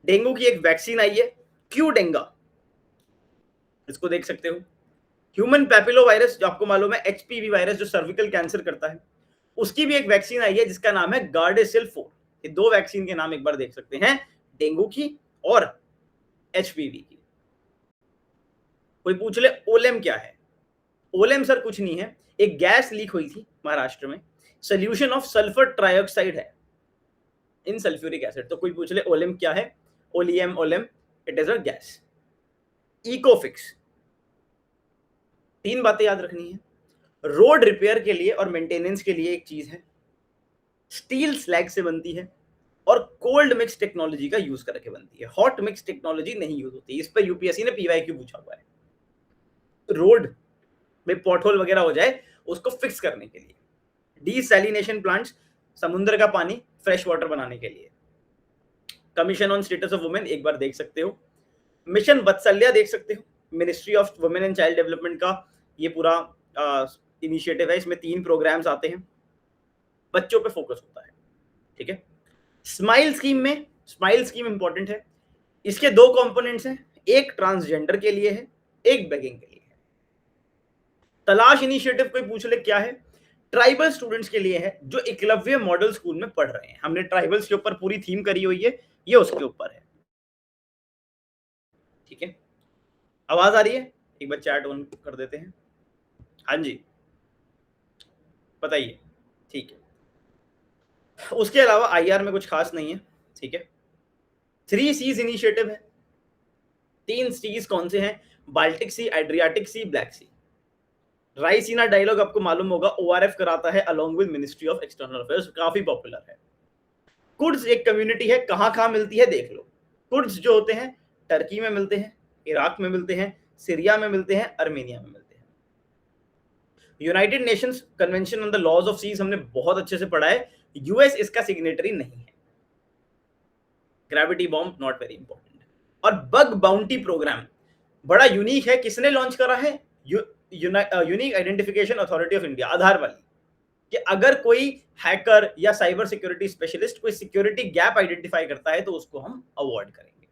डेंगू की एक वैक्सीन आई है, क्यू डेंगा, इसको देख सकते हो। ह्यूमन पैपिलो वायरस, जो आपको मालूम है HPV वायरस जो सर्विकल कैंसर करता है, उसकी भी एक वैक्सीन आई है जिसका नाम है गार्डेसिल 4। ये 2 वैक्सीन के नाम एक बार देख सकते हैं, डेंगू की और HPV की। कोई पूछ ले ओलेम क्या है, ओलेम सर कुछ नहीं है, एक गैस लीक हुई थी महाराष्ट्र में, सोल्यूशन ऑफ सल्फर ट्राइऑक्साइड है इन सल्फ्यूरिक एसिड। तो कोई पूछ ले ओलेम क्या है, oleum, oleum, it is a gas. इकोफिक्स, 3 बातें याद रखनी है, रोड रिपेयर के लिए और मेंटेनेंस के लिए एक चीज है, स्टील स्लैग से बनती है और कोल्ड मिक्स टेक्नोलॉजी का यूज करके बनती है, हॉट मिक्स टेक्नोलॉजी नहीं यूज होती। इस पर यूपीएससी ने PYQ पूछा हुआ है, रोड में पॉटहोल वगैरह हो जाए उसको फिक्स करने के लिए। डीसैलिनेशन प्लांट्स, समुद्र का पानी फ्रेश वाटर बनाने के लिए। Commission on status of women एक बार देख सकते हो, मिशन वत्सल्य देख सकते हो, ministry of women and child development का ये पूरा इनिशिएटिव है, इसमें 3 प्रोग्राम्स आते हैं, बच्चों पे फोकस होता है। ठीक है, स्माइल स्कीम में, स्माइल स्कीम इंपॉर्टेंट है, इसके 2 कंपोनेंट्स हैं, एक ट्रांसजेंडर के लिए है, एक बेगिंग के लिए है। तलाश इनिशिएटिव कोई पूछ ले क्या है, ट्राइबल स्टूडेंट्स के लिए है जो एकलव्य मॉडल स्कूल में पढ़ रहे हैं। हमने ट्राइबल्स के ऊपर पूरी थीम करी हुई है, ये उसके ऊपर है। ठीक है, आवाज आ रही है, एक बार चैट ऑन कर देते हैं। हाँ जी बताइए। ठीक है, उसके अलावा IR में कुछ खास नहीं है। ठीक है, 3 सीज इनिशिएटिव है, 3 सीज कौन से हैं, बाल्टिक सी, एड्रियाटिक सी, ब्लैक सी। राइसीना डायलॉग आपको मालूम होगा, ORF कराता है along with ministry of external affairs, काफी पॉपुलर है। कुर्ड्स एक कम्युनिटी है, कहां कहां मिलती है देख लो। कुर्ड्स जो होते हैं टर्की में मिलते हैं, इराक में मिलते हैं, सीरिया में मिलते हैं, अर्मेनिया में मिलते हैं। United Nations convention on the laws of seas हमने बहुत अच्छे से पढ़ा है, US इसका सिग्नेटरी नहीं है। Gravity bomb not very important. और बग बाउंटी प्रोग्राम बड़ा यूनिक है, किसने लॉन्च करा है, unique identification authority of India, Aadhaar वाली, कि अगर कोई हैकर या साइबर सिक्योरिटी स्पेशलिस्ट कोई सिक्योरिटी गैप आइडेंटिफाई करता है तो उसको हम अवॉर्ड करेंगे।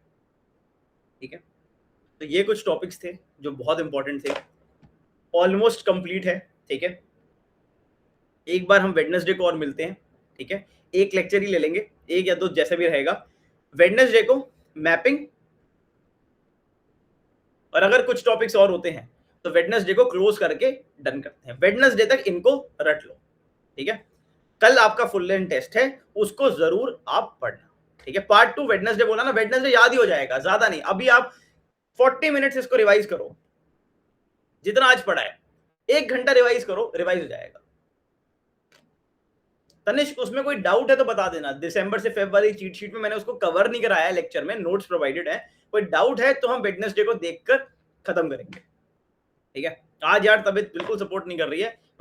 ठीक है, तो ये कुछ टॉपिक्स थे जो बहुत इंपॉर्टेंट थे, ऑलमोस्ट कंप्लीट है। ठीक है, एक बार हम वेडनेसडे को और मिलते हैं। ठीक है, एक लेक्चर ही ले लेंगे, 1 या 2 जैसे भी रहेगा। वेडनेसडे को मैपिंग, और अगर कुछ टॉपिक्स और होते हैं तो वेडनेसडे को क्लोज करके डन करते हैं। वेडनेसडे तक इनको रट लो। ठीक है, कल आपका फुल लेंथ टेस्ट है, उसको जरूर आप पढ़ना। ठीक है, पार्ट 2 वेडनेसडे बोला ना, वेडनेसडे याद ही हो जाएगा, ज्यादा नहीं। अभी आप 40 मिनट्स इसको रिवाइज करो, जितना आज पढ़ा है 1 घंटा रिवाइज करो, रिवाइज हो जाएगा। तनिष्क उसमें कोई डाउट है तो बता देना। दिसंबर से फेब वाली चीट शीट में मैंने उसको कवर नहीं कराया लेक्चर में, नोट्स प्रोवाइडेड है। कोई डाउट है तो हम वेडनेसडे को देखकर खत्म करेंगे, ठीक है। आज यार तबीयत बिल्कुल सपोर्ट नहीं कर रही है, बट